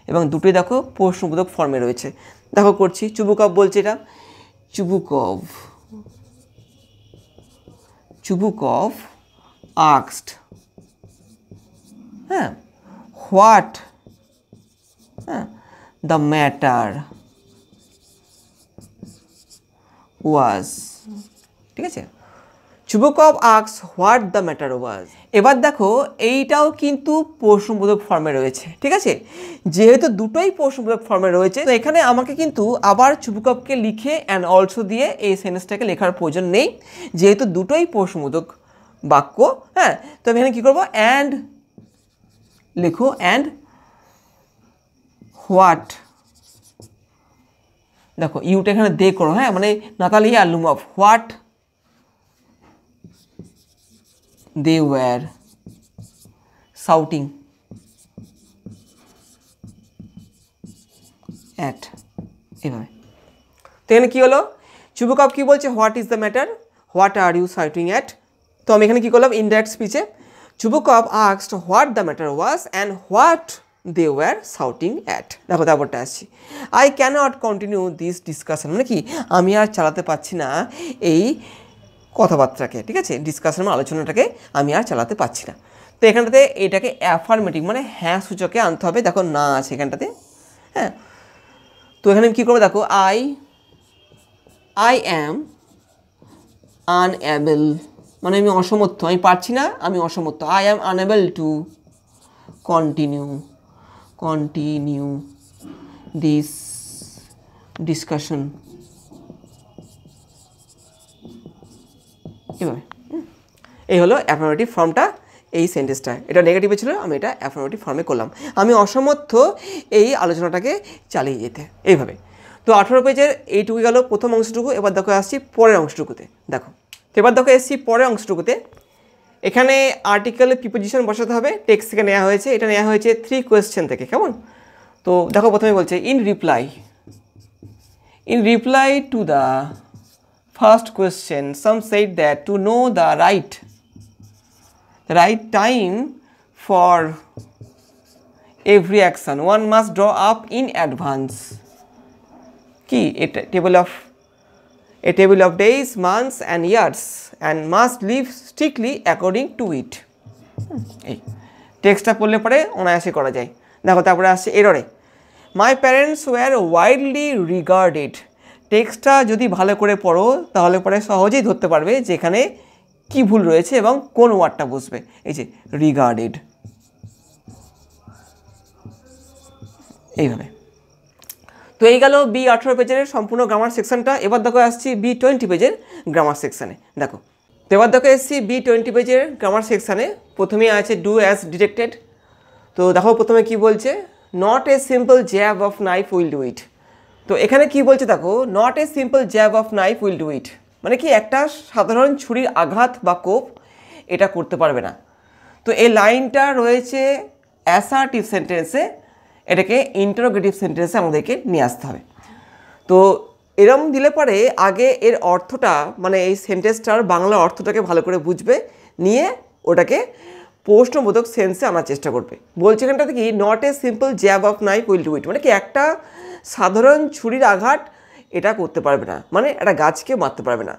এবং দুটোই দেখো প্রশ্নবোধক ফর্মে রয়েছে। দেখো করছি, চুবকভ বলছে, এটা চুবকভ asked what the matter was। ঠিক আছে, চুবকভ asked what the matter was। এবার দেখো এইটাও কিন্তু প্রশ্নবোধক ফর্মে রয়েছে। ঠিক আছে, যেহেতু দুটোই প্রশ্নবোধক ফর্মে রয়েছে, তো এখানে আমাকে কিন্তু আবার চুবকভকে লিখে অ্যান্ড অলসো দিয়ে এই সেন্টেন্সটাকে লেখার প্রয়োজন নেই, যেহেতু দুটোই প্রশ্নবোধক বাক্য। তো আমি এখানে কী করবো? অ্যান্ড লেখো, অ্যান্ড হোয়াট, দেখো ইউটা এখানে দে করো, মানে Natalia Lomov, what they were shouting at, এভাবে। তো এখানে কী হলো? চুবকভ কী বলছে? What is the matter, what are you shouting at. তো আমি এখানে কী করলাম? ইনডাইরেক্ট স্পিচে Chubukov asked what the matter was and what they were shouting at. দেখো তারপরটা আসছি, I cannot continue this discussion, মানে কি আমি আর চালাতে পারছি না এই কথাবার্তাকে। ঠিক আছে, ডিসকাশন আলোচনাটাকে আমি আর চালাতে পারছি না। তো এখানটাতে এটাকে অ্যাফার্মেটিভ মানে হ্যাঁ সূচকে আনতে হবে। দেখো না আছে এখানটাতে, হ্যাঁ। তো এখানে কী করবো দেখো, আই অ্যাম আনএবল মানে আমি অসমর্থ, আমি পারছি না, আমি অসমর্থ। I am unable to continue this discussion. এভাবে এই হলো অ্যাফার্মেটিভ ফর্মটা। এই সেন্টেন্সটা এটা নেগেটিভে ছিল, আমি এটা অ্যাফার্মেটিভ ফর্মে করলাম। আমি অসমর্থ এই আলোচনাটাকে চালিয়ে যেতে, এইভাবে। তো 18 পেজের এইটুকু গেল প্রথম অংশটুকু। এবার দেখো আসছি পরের অংশটুকুতে। দেখো তো এবার দেখো এসছি পরের অংশটুকুতে। এখানে আর্টিকেলে প্রিপোজিশন বসাতে হবে, টেক্সট থেকে নেওয়া হয়েছে, এটা নেওয়া হয়েছে 3 কোয়েশ্চেন থেকে, কেমন? তো দেখো প্রথমে বলছে in reply to the first question some said that to know the right time for every action one must draw up in advance a table of days, months and years and must live strictly according to it. এই টেক্সটটা পড়লে পরে অনায়াসে করা যায়। দেখো তারপরে আসছে এররে, my parents were widely regarded. টেক্সটটা যদি ভালো করে পড়ো তাহলে পরে সহজেই ধরতে পারবে যেখানে কি ভুল রয়েছে এবং কোন ওয়ার্ডটা বুঝবে। এই যে রিগার্ডেড, এইভাবে। তো এই গেল B18 পেজের সম্পূর্ণ গ্রামার সেকশনটা। এবার দেখো আসছি B20 পেজের গ্রামার সেকশানে। দেখো তো এবার দেখো এসছি B20 পেজের গ্রামার সেকশানে। প্রথমেই আছে ডু অ্যাজ ডিরেক্টেড। তো দেখো প্রথমে কি বলছে, not a simple jab of knife will do it. তো এখানে কি বলছে দেখো, not a simple jab of knife will do it মানে কি একটা সাধারণ ছুরির আঘাত বা কোপ এটা করতে পারবে না। তো এই লাইনটা রয়েছে অ্যাসার্টিভ সেন্টেন্সে, এটাকে ইন্টারোগেটিভ সেন্টেন্সে আমাদেরকে নিয়ে আসতে হবে। তো এরম দিলে পরে আগে এর অর্থটা মানে এই সেন্টেন্সটার বাংলা অর্থটাকে ভালো করে বুঝবে, নিয়ে ওটাকে প্রশ্নবোধক সেন্সে আনার চেষ্টা করবে। বলছে এখানটাতে কি, not a simple jab of knife will do it মানে কি একটা সাধারণ ছুরির আঘাত এটা করতে পারবে না, মানে একটা গাছকে মারতে পারবে না।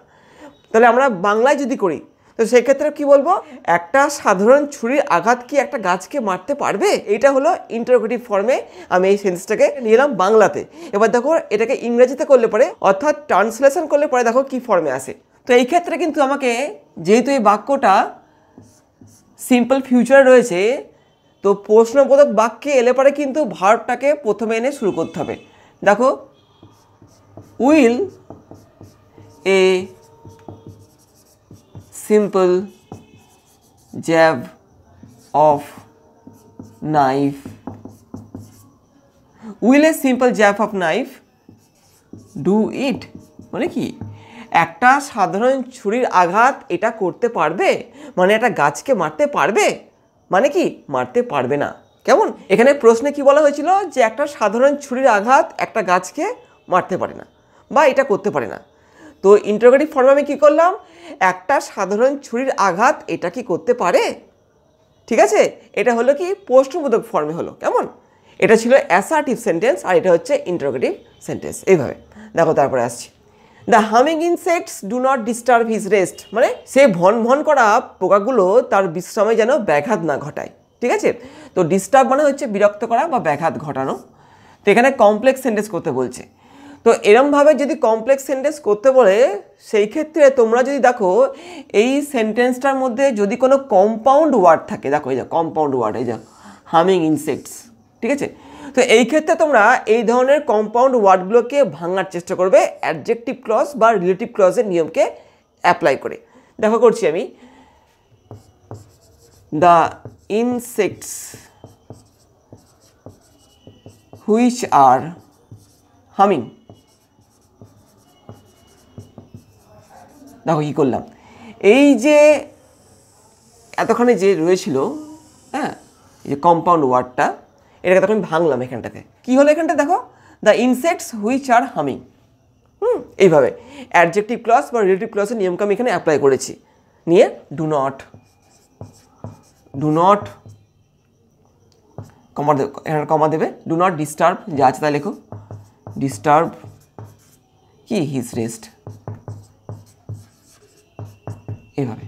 তাহলে আমরা বাংলায় যদি করি তো সেক্ষেত্রে কি বলবো, একটা সাধারণ ছুরির আঘাত কি একটা গাছকে মারতে পারবে? এইটা হলো ইন্টারোগেটিভ ফর্মে আমি এই সেন্টেন্সটাকে নিয়ে এলাম বাংলাতে। এবার দেখো এটাকে ইংরেজিতে করলে পরে অর্থাৎ ট্রান্সলেশন করলে পরে দেখো কি ফর্মে আসে। তো এই ক্ষেত্রে কিন্তু আমাকে যেহেতু এই বাক্যটা সিম্পল ফিউচারে রয়েছে, তো প্রশ্নবোধক বাক্যে এলে পরে কিন্তু ভার্বটাকে প্রথমে এনে শুরু করতে হবে। দেখো will A simple jab of knife, will a simple jab of knife do it মানে কি একটা সাধারণ ছুরির আঘাত এটা করতে পারবে, মানে একটা গাছকে মারতে পারবে, মানে কি মারতে পারবে না। কেমন? এখানে প্রশ্নে কি বলা হয়েছিল যে একটা সাধারণ ছুরির আঘাত একটা গাছকে মারতে পারে না বা এটা করতে পারে না। তো ইন্টারোগেটিভ ফর্মে আমি কী করলাম, একটা সাধারণ ছুরির আঘাত এটা কি করতে পারে, ঠিক আছে? এটা হলো কি প্রশ্নবোধক ফর্মে হলো, কেমন? এটা ছিল অ্যাসার্টিভ সেন্টেন্স আর এটা হচ্ছে ইন্টারোগেটিভ সেন্টেন্স। এইভাবে দেখো তারপরে আসছি, the humming insects do not disturb his rest মানে সে ভন ভন করা পোকাগুলো তার বিশ্রামে যেন ব্যাঘাত না ঘটায়, ঠিক আছে? তো ডিস্টার্ব মানে হচ্ছে বিরক্ত করা বা ব্যাঘাত ঘটানো। তো এখানে কমপ্লেক্স সেন্টেন্স করতে বলছে। তো এরমভাবে যদি কমপ্লেক্স সেন্টেন্স করতে বলে সেই ক্ষেত্রে তোমরা যদি দেখো এই সেন্টেন্সটার মধ্যে যদি কোনো কম্পাউন্ড ওয়ার্ড থাকে, দেখো এই যে কম্পাউন্ড ওয়ার্ড, এই যে হামিং ইনসেক্টস, ঠিক আছে? তো এই ক্ষেত্রে তোমরা এই ধরনের কম্পাউন্ড ওয়ার্ডগুলোকে ভাঙার চেষ্টা করবে অ্যাডজেক্টিভ ক্লজ বা রিলেটিভ ক্লজের নিয়মকে অ্যাপ্লাই করে। দেখো করছি আমি, the insects which are humming, দেখো কী করলাম, এই যে এতক্ষণে যে রয়েছিল, হ্যাঁ এই যে কম্পাউন্ড ওয়ার্ডটা এটাকে তখন ভাঙলাম এখানটাতে। কী হলো এখানটা দেখো, the insects which are humming, এইভাবে অ্যাডজেক্টিভ ক্লজ বা রিলেটিভ ক্লজের নিয়মকে আমি এখানে অ্যাপ্লাই করেছি। নিয়ে ডু নট কমা দেবে, ডু নট ডিস্টার্ব যা আছে তাই লেখো, ডিস্টার্ব কি হিজ রেস্ট, এইভাবে।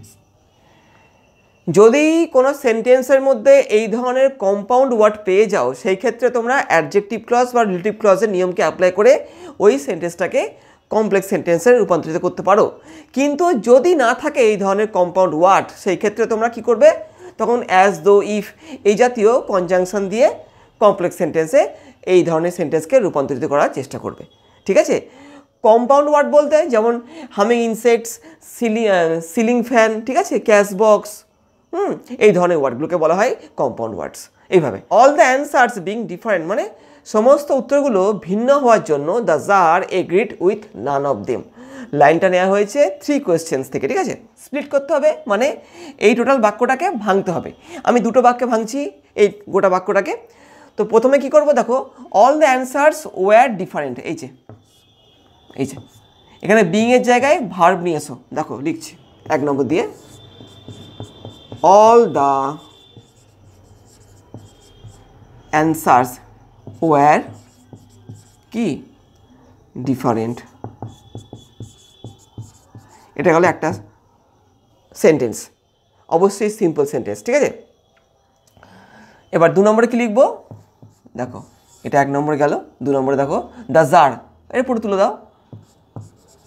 যদি কোনো সেন্টেন্সের মধ্যে এই ধরনের কম্পাউন্ড ওয়ার্ড পেয়ে যাও সেই ক্ষেত্রে তোমরা অ্যাডজেক্টিভ ক্লজ বা রিলেটিভ ক্লজের নিয়মকে অ্যাপ্লাই করে ওই সেন্টেন্সটাকে কমপ্লেক্স সেন্টেন্সে রূপান্তরিত করতে পারো। কিন্তু যদি না থাকে এই ধরনের কম্পাউন্ড ওয়ার্ড সেই ক্ষেত্রে তোমরা কি করবে, তখন অ্যাজ, দো, ইফ এই জাতীয় কনজাংশন দিয়ে কমপ্লেক্স সেন্টেন্সে এই ধরনের সেন্টেন্সকে রূপান্তরিত করার চেষ্টা করবে। ঠিক আছে? কম্পাউন্ড ওয়ার্ড বলতে যেমন হামিং ইনসেক্টস, সিলিং ফ্যান, ঠিক আছে, ক্যাশ বক্স, এই ধরনের ওয়ার্ডগুলোকে বলা হয় কম্পাউন্ড ওয়ার্ডস। এইভাবে all the answers being different মানে সমস্ত উত্তরগুলো ভিন্ন হওয়ার জন্য the jar agreed with none of them. লাইনটা নেওয়া হয়েছে 3 কোয়েশ্চেন্স থেকে। ঠিক আছে? স্প্লিট করতে হবে মানে এই টোটাল বাক্যটাকে ভাঙতে হবে। আমি দুটো বাক্যে ভাঙছি এই গোটা বাক্যটাকে। তো প্রথমে কি করব, দেখো all the answers were different. এই যে এখানে বিং এর জায়গায় ভার্ব নিয়ে এসো। দেখো লিখছি 1 নম্বর দিয়ে, all the answers were কি different। এটা হলো একটা সেন্টেন্স, অবশ্যই সিম্পল সেন্টেন্স। ঠিক আছে? এবার 2 নম্বরে কি লিখবো, দেখো এটা 1 নম্বরে গেল। 2 নম্বরে দেখো দ্য জার, এর পুরো তুলে দাও,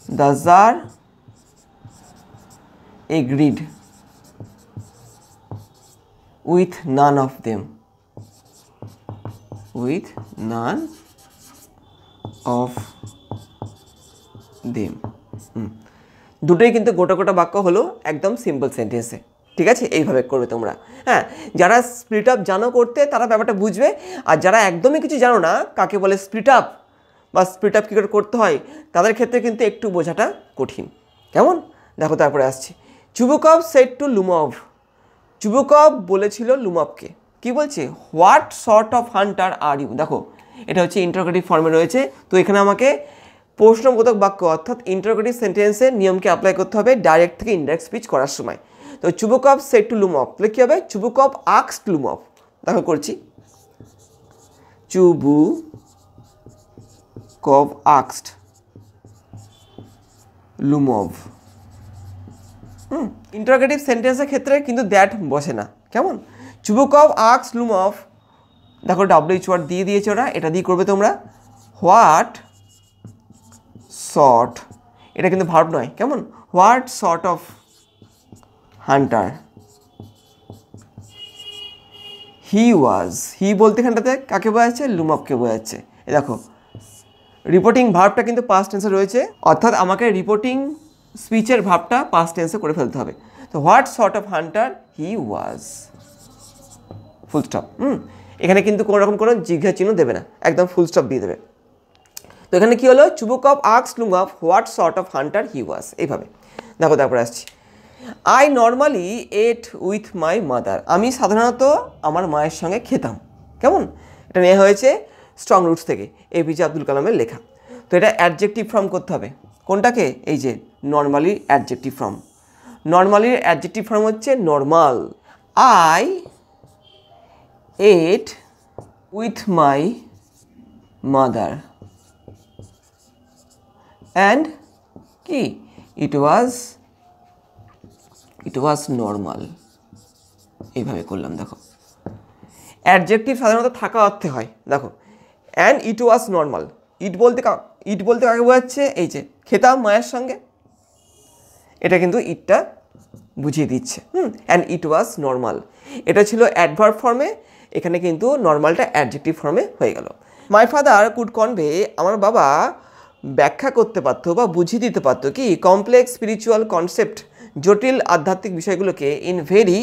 the jar agreed with none of them, with none of them। দুটোই কিন্তু গোটা গোটা বাক্য হলো, একদম সিম্পল সেন্টেন্সে। ঠিক আছে? এইভাবে করবে তোমরা। হ্যাঁ, যারা স্প্লিট আপ জানো করতে তারা ব্যাপারটা বুঝবে, আর যারা একদমই কিছু জানো না কাকে বলে স্প্লিট আপ বা স্প্লিট আপ কী করে করতে হয় তাদের ক্ষেত্রে কিন্তু একটু বোঝাটা কঠিন। কেমন? দেখো তারপরে আসছি। Chubukov said to Lomov, Chubukov বলেছিল লুমভকে, কি বলছে, what sort of hunter are you. দেখো এটা হচ্ছে ইন্টারোগেটিভ ফর্মে রয়েছে। তো এখানে আমাকে প্রশ্নবোধক বাক্য অর্থাৎ ইন্টারোগেটিভ সেন্টেন্সের নিয়মকে অ্যাপ্লাই করতে হবে ডাইরেক্ট থেকে ইনডাইরেক্ট স্পিচ করার সময়। তো চুবুকভ সেড টু লুমভ তাহলে কী হবে, চুবুকভ আস্কড লুমভ। দেখো করছি, চুবুকভ আস্কড লুমভ। ইন্টারোগেটিভ সেন্টেন্সের ক্ষেত্রে কিন্তু দ্যাট বসে না। কেমন? চুবুকভ আস্কড লুমভ, দেখো WH ওয়ার্ড দিয়ে দিয়েছে ওরা, এটা দিয়ে করবে তোমরা। হোয়াট সর্ট, এটা কিন্তু ভার্ব নয়। কেমন? What sort of hunter he ওয়াজ, হি বলতে এখানটাতে কাকে বোঝাচ্ছে, লুমভকে বোঝাচ্ছে। এই দেখো রিপোর্টিং ভার্বটা কিন্তু পাস্ট টেন্সে রয়েছে, অর্থাৎ আমাকে রিপোর্টিং স্পিচের ভার্বটা পাস্ট টেন্সে করে ফেলতে হবে। তো what sort of hunter he was, full stop. এখানে কিন্তু কোনো রকম কোনো জিজ্ঞাসা চিহ্ন দেবে না, একদম ফুল স্টপ দিয়ে দেবে। তো এখানে কি হলো, Chubukov asked Lomov what sort of hunter he was. এইভাবে দেখো তারপরে আসছি। I normally ate with my mother, আমি সাধারণত আমার মায়ের সঙ্গে খেতাম। কেমন? এটা নেওয়া হয়েছে স্ট্রং রুটস থেকে, APJ আব্দুল কালামের লেখা। তো এটা অ্যাডজেক্টিভ ফর্ম করতে হবে কোনটাকে, এই যে নর্মালির অ্যাডজেক্টিভ ফর্ম। নর্মালির অ্যাডজেক্টিভ ফর্ম হচ্ছে normal. I ate with my mother and কি ইট ওয়াজ নর্মাল। এইভাবে করলাম। দেখো অ্যাডজেক্টিভ সাধারণত থাকা অর্থে হয়। দেখো অ্যান্ড ইট ওয়াজ নর্মাল, ইট বলতে কাকে বোঝাচ্ছে, এই যে খেতাম মায়ের সঙ্গে, এটা কিন্তু ইটটা বুঝিয়ে দিচ্ছে। অ্যান্ড ইট ওয়াজ নর্মাল, এটা ছিল অ্যাডভার্ব ফর্মে, এখানে কিন্তু নর্মালটা অ্যাডজেক্টিভ ফর্মে হয়ে গেল। মাই ফাদার কুড কনভে, আমার বাবা ব্যাখ্যা করতে পারতো বা বুঝিয়ে দিতে পারতো কি কমপ্লেক্স স্পিরিচুয়াল কনসেপ্ট, জটিল আধ্যাত্মিক বিষয়গুলোকে in very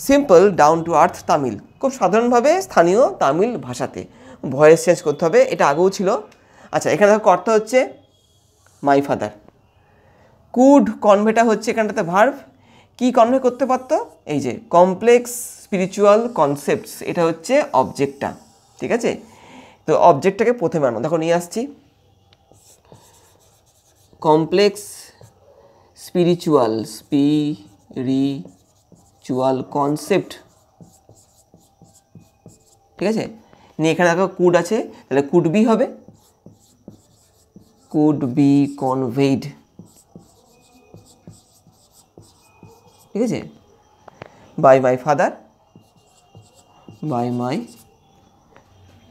simple down to earth Tamil, খুব সাধারণভাবে স্থানীয় তামিল ভাষাতে। ভয়েস চেঞ্জ করতে হবে, এটা আগেও ছিল। আচ্ছা এখানে কর্তা হচ্ছে মাই ফাদার, কুড কনভেটা হচ্ছে এখানটাতে ভার্ব, কি কনভে করতে পারতো, এই যে কমপ্লেক্স স্পিরিচুয়াল কনসেপ্টস, এটা হচ্ছে অবজেক্টটা। ঠিক আছে? তো অবজেক্টটাকে প্রথমে আনো, দেখো নিয়ে আসছি, কমপ্লেক্স স্পিরিচুয়াল কনসেপ্ট। ঠিক আছে? নিয়ে এখানে দেখো কুড আছে, তাহলে কুড বি হবে, কুড বি কনভেইড। ঠিক আছে? By my father, by my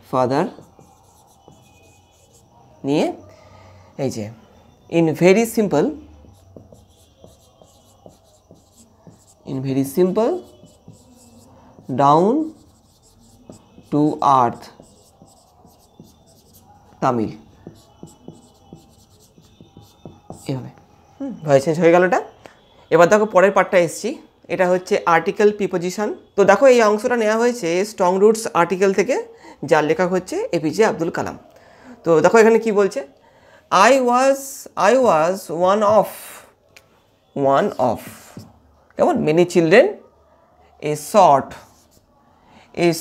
father নিয়ে এই যে in very simple, in very simple down to earth Tamil, এভাবে ভয়েস চেঞ্জ হয়ে গেল এটা। এবার দেখো পরের পার্টটা এসছি, এটা হচ্ছে আর্টিকেল প্রিপোজিশন। তো দেখো এই অংশটা নেওয়া হয়েছে স্ট্রং রুটস আর্টিকেল থেকে, যার লেখক হচ্ছে এপিজে আব্দুল কালাম। তো দেখো এখানে কি বলছে, I was one of কেমন many children, a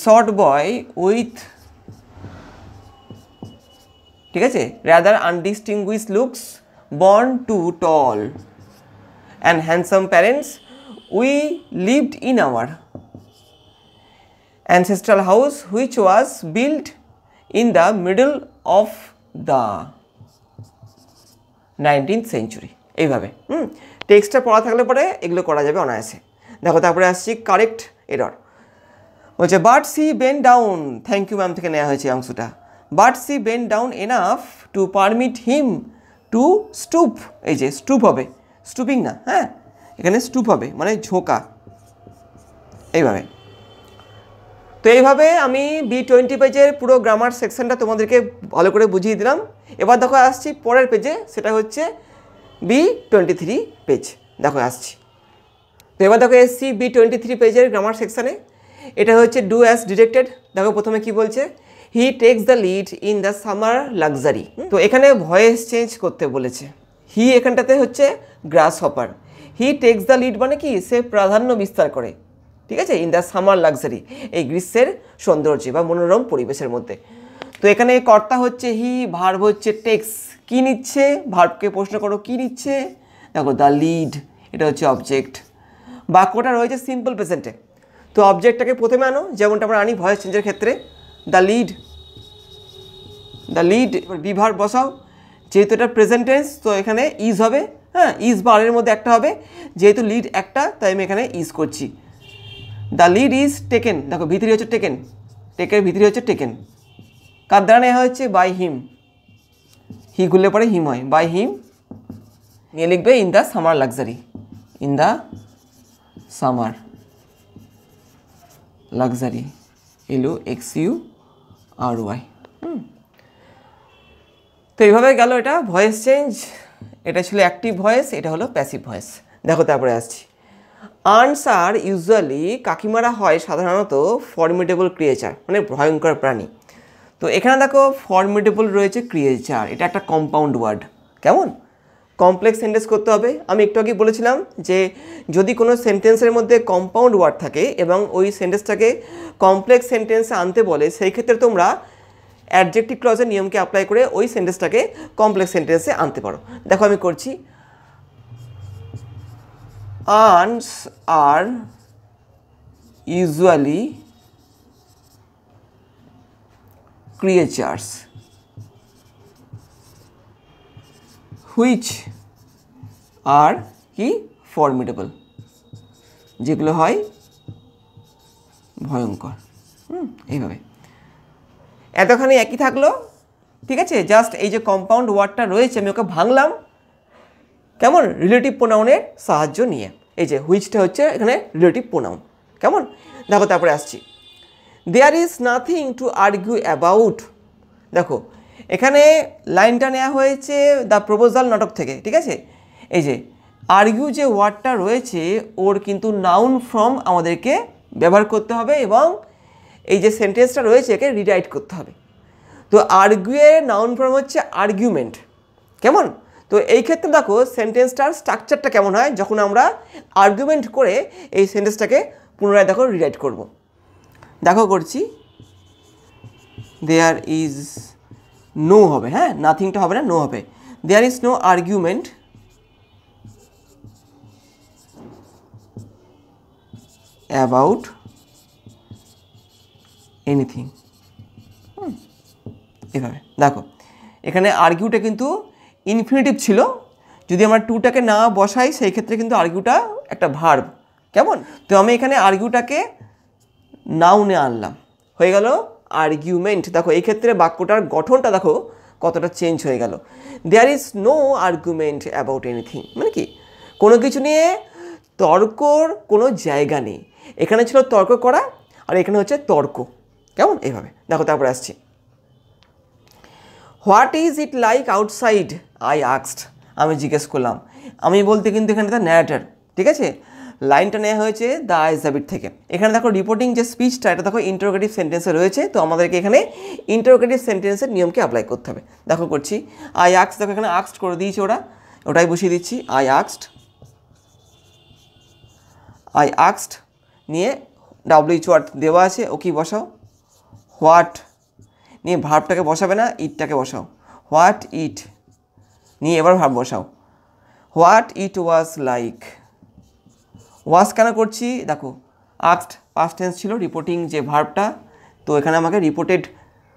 short boy with, ঠিক আছে, rather undistinguished looks, born too tall and handsome parents. We lived in our ancestral house which was built in the middle of the 19th century। এইভাবে টেক্সটটা পড়া থাকলে পরে এগুলো করা যাবে অনায়াসে। দেখো তারপরে আসছি কারেক্ট এরর, বলছে but she bend down, thank you ma'am থেকে নেওয়া হয়েছে অংশটা, but she bend down enough to permit him to stoop, এই যে স্টুপ হবে, স্টুপিং না, হ্যাঁ এখানে স্টুপ হবে মানে ঝোঁকা, এইভাবে। তো এইভাবে আমি B20 পেজের পুরো গ্রামার সেকশনটা তোমাদেরকে ভালো করে বুঝিয়ে দিলাম। এবার দেখো আসছি পরের পেজে, সেটা হচ্ছে B23 পেজ। দেখো আসছি, তো এবার দেখো এসছি B23 পেজের গ্রামার সেকশানে। এটা হচ্ছে ডু অ্যাজ ডিরেক্টেড। দেখো প্রথমে কি বলছে, he takes the lead in the summer luxury. তো এখানে ভয়েস চেঞ্জ করতে বলেছে, হি এখানটাতে হচ্ছে grasshopper, he takes the lead মানে কি, সে প্রাধান্য বিস্তার করে, ঠিক আছে, ইন দ্য সামার লাক্সারি, এই গ্রীষ্মের সৌন্দর্য বা মনোরম পরিবেশের মধ্যে। তো এখানে কর্তা হচ্ছে হি, ভার্ব হচ্ছে টেক্স, কী নিচ্ছে, ভার্বকে প্রশ্ন করো কী নিচ্ছে, দেখো দ্য লিড, এটা হচ্ছে অবজেক্ট। বাক্যটা রয়েছে সিম্পল প্রেজেন্টে, তো অবজেক্টটাকে প্রথমে আনো, যেমনটা আমরা আনি ভয়েস চেঞ্জের ক্ষেত্রে, দ্য লিড, এবার বি ভার্ব বসাও, যেহেতু এটা প্রেজেন্ট টেন্স তো এখানে ইজ হবে, হ্যাঁ ইজ বা আরের মধ্যে একটা হবে, যেহেতু লিড একটা তাই আমি এখানে ইজ করছি। দ্য লিড ইজ টেকেন, দেখো ভিতরে হচ্ছে টেকেন, টেকের ভিতরে হচ্ছে টেকেন, কার দ্বারা নেওয়া হচ্ছে, বাই হিম, হি গুললে পরে হিম হয়, বাই হিম, নিয়ে লিখবে in the summer luxury, in the summer luxury, LUXURY। তো এইভাবে গেল এটা ভয়েস চেঞ্জ। এটা ছিল অ্যাক্টিভ ভয়েস, এটা হলো প্যাসিভ ভয়েস। দেখো তারপরে আসছি, আর্নস আর ইউজুয়ালি, কাকিমারা হয় সাধারণত ফর্মিডেবল ক্রিয়েচার, মানে ভয়ঙ্কর প্রাণী। তো এখানে দেখো ফর্মিডেবল রয়েছে ক্রিয়েচার, এটা একটা কম্পাউন্ড ওয়ার্ড, কেমন কমপ্লেক্স সেন্টেন্স করতে হবে। আমি একটু আগে বলেছিলাম যে যদি কোনো সেন্টেন্সের মধ্যে কম্পাউন্ড ওয়ার্ড থাকে এবং ওই সেন্টেন্সটাকে কমপ্লেক্স সেন্টেন্সে আনতে বলে, সেই ক্ষেত্রে তোমরা অ্যাডজেক্টিভ ক্লজের নিয়মকে অ্যাপ্লাই করে ওই সেন্টেন্সটাকে কমপ্লেক্স সেন্টেন্সে আনতে পারো। দেখো আমি করছি, আর্নস are usually creatures which are কি ফর্মিডেবল, যেগুলো হয় ভয়ঙ্কর। এইভাবে এতখানি একই থাকলো, ঠিক আছে। জাস্ট এই যে কম্পাউন্ড ওয়ার্ডটা রয়েছে আমি ওকে ভাঙলাম, কেমন রিলেটিভ প্রোনাউনের সাহায্য নিয়ে। এই যে হুইচটা হচ্ছে এখানে রিলেটিভ প্রোনাউন, কেমন। দেখো তারপরে আসছি, there is nothing to argue about. দেখো এখানে লাইনটা নেওয়া হয়েছে দ্য প্রপোজাল নাটক থেকে, ঠিক আছে। এই যে আর্গিউ যে ওয়ার্ডটা রয়েছে ওর কিন্তু নাউন ফর্ম আমাদেরকে ব্যবহার করতে হবে এবং এই যে সেন্টেন্সটা রয়েছে একে রিরাইট করতে হবে। তো আর্গুয়ের নাউন ফর্ম হচ্ছে আর্গুমেন্ট, কেমন। তো এই ক্ষেত্রে দেখো সেন্টেন্সটার স্ট্রাকচারটা কেমন হয় যখন আমরা আর্গুমেন্ট করে এই সেন্টেন্সটাকে পুনরায় দেখো রিরাইট করব। দেখো করছি, দেয়ার ইজ নো হবে, হ্যাঁ নাথিংটা হবে না, নো হবে। There is no argument about anything. এভাবে দেখো এখানে আর্গুটা কিন্তু ইনফিনিটিভ ছিল, যদি আমরা টুটাকে না বসাই সেই ক্ষেত্রে কিন্তু আর্গুটা একটা ভার্ব, কেমন? তো আমি এখানে আর্গুটাকে নাউনে আনলাম, হয়ে গেল আর্গুমেন্ট। দেখো এই ক্ষেত্রে বাক্যটার গঠনটা দেখো কতটা চেঞ্জ হয়ে গেল। There is no argument about anything, মানে কি কোনো কিছু নিয়ে তর্কর কোনো জায়গা নেই। এখানে ছিল তর্ক করা আর এখানে হচ্ছে তর্ক। কেমন? এইভাবে দেখো। তারপরে আসছি, what is it like outside I asked, আমি জিজ্ঞেস করলাম। আমি বলতে কিন্তু এখানে দ্য ন্যারেটর, ঠিক আছে? লাইনটা নেওয়া হয়েছে দ্য আইস দ্য বিট থেকে। এখানে দেখো রিপোর্টিং যে স্পিচটা এটা দেখো ইন্টারোগেটিভ সেন্টেন্সে রয়েছে, তো আমাদেরকে এখানে ইন্টারোগেটিভ সেন্টেন্সের নিয়মকে অ্যাপ্লাই করতে হবে। দেখো করছি, আই আস্কড, দেখো এখানে আস্কড করে দিয়েছে ওটাই বসিয়ে দিচ্ছি। আই আস্কড নিয়ে ডাব্লিউএইচ ওয়ার্ড দেওয়া আছে, ও কি বসাও, হোয়াট নিয়ে ভার্বটাকে বসাবে না, ইটটাকে বসাও। হোয়াট ইট নিয়ে এবার ভার্ব বসাও, হোয়াট ইট ওয়াজ লাইক। ওয়াজ কেন করছি দেখো, আস্কড পাস্ট টেন্স ছিল, রিপোর্টিং যে ভার্বটা, তো এখানে আমাকে রিপোর্টেড,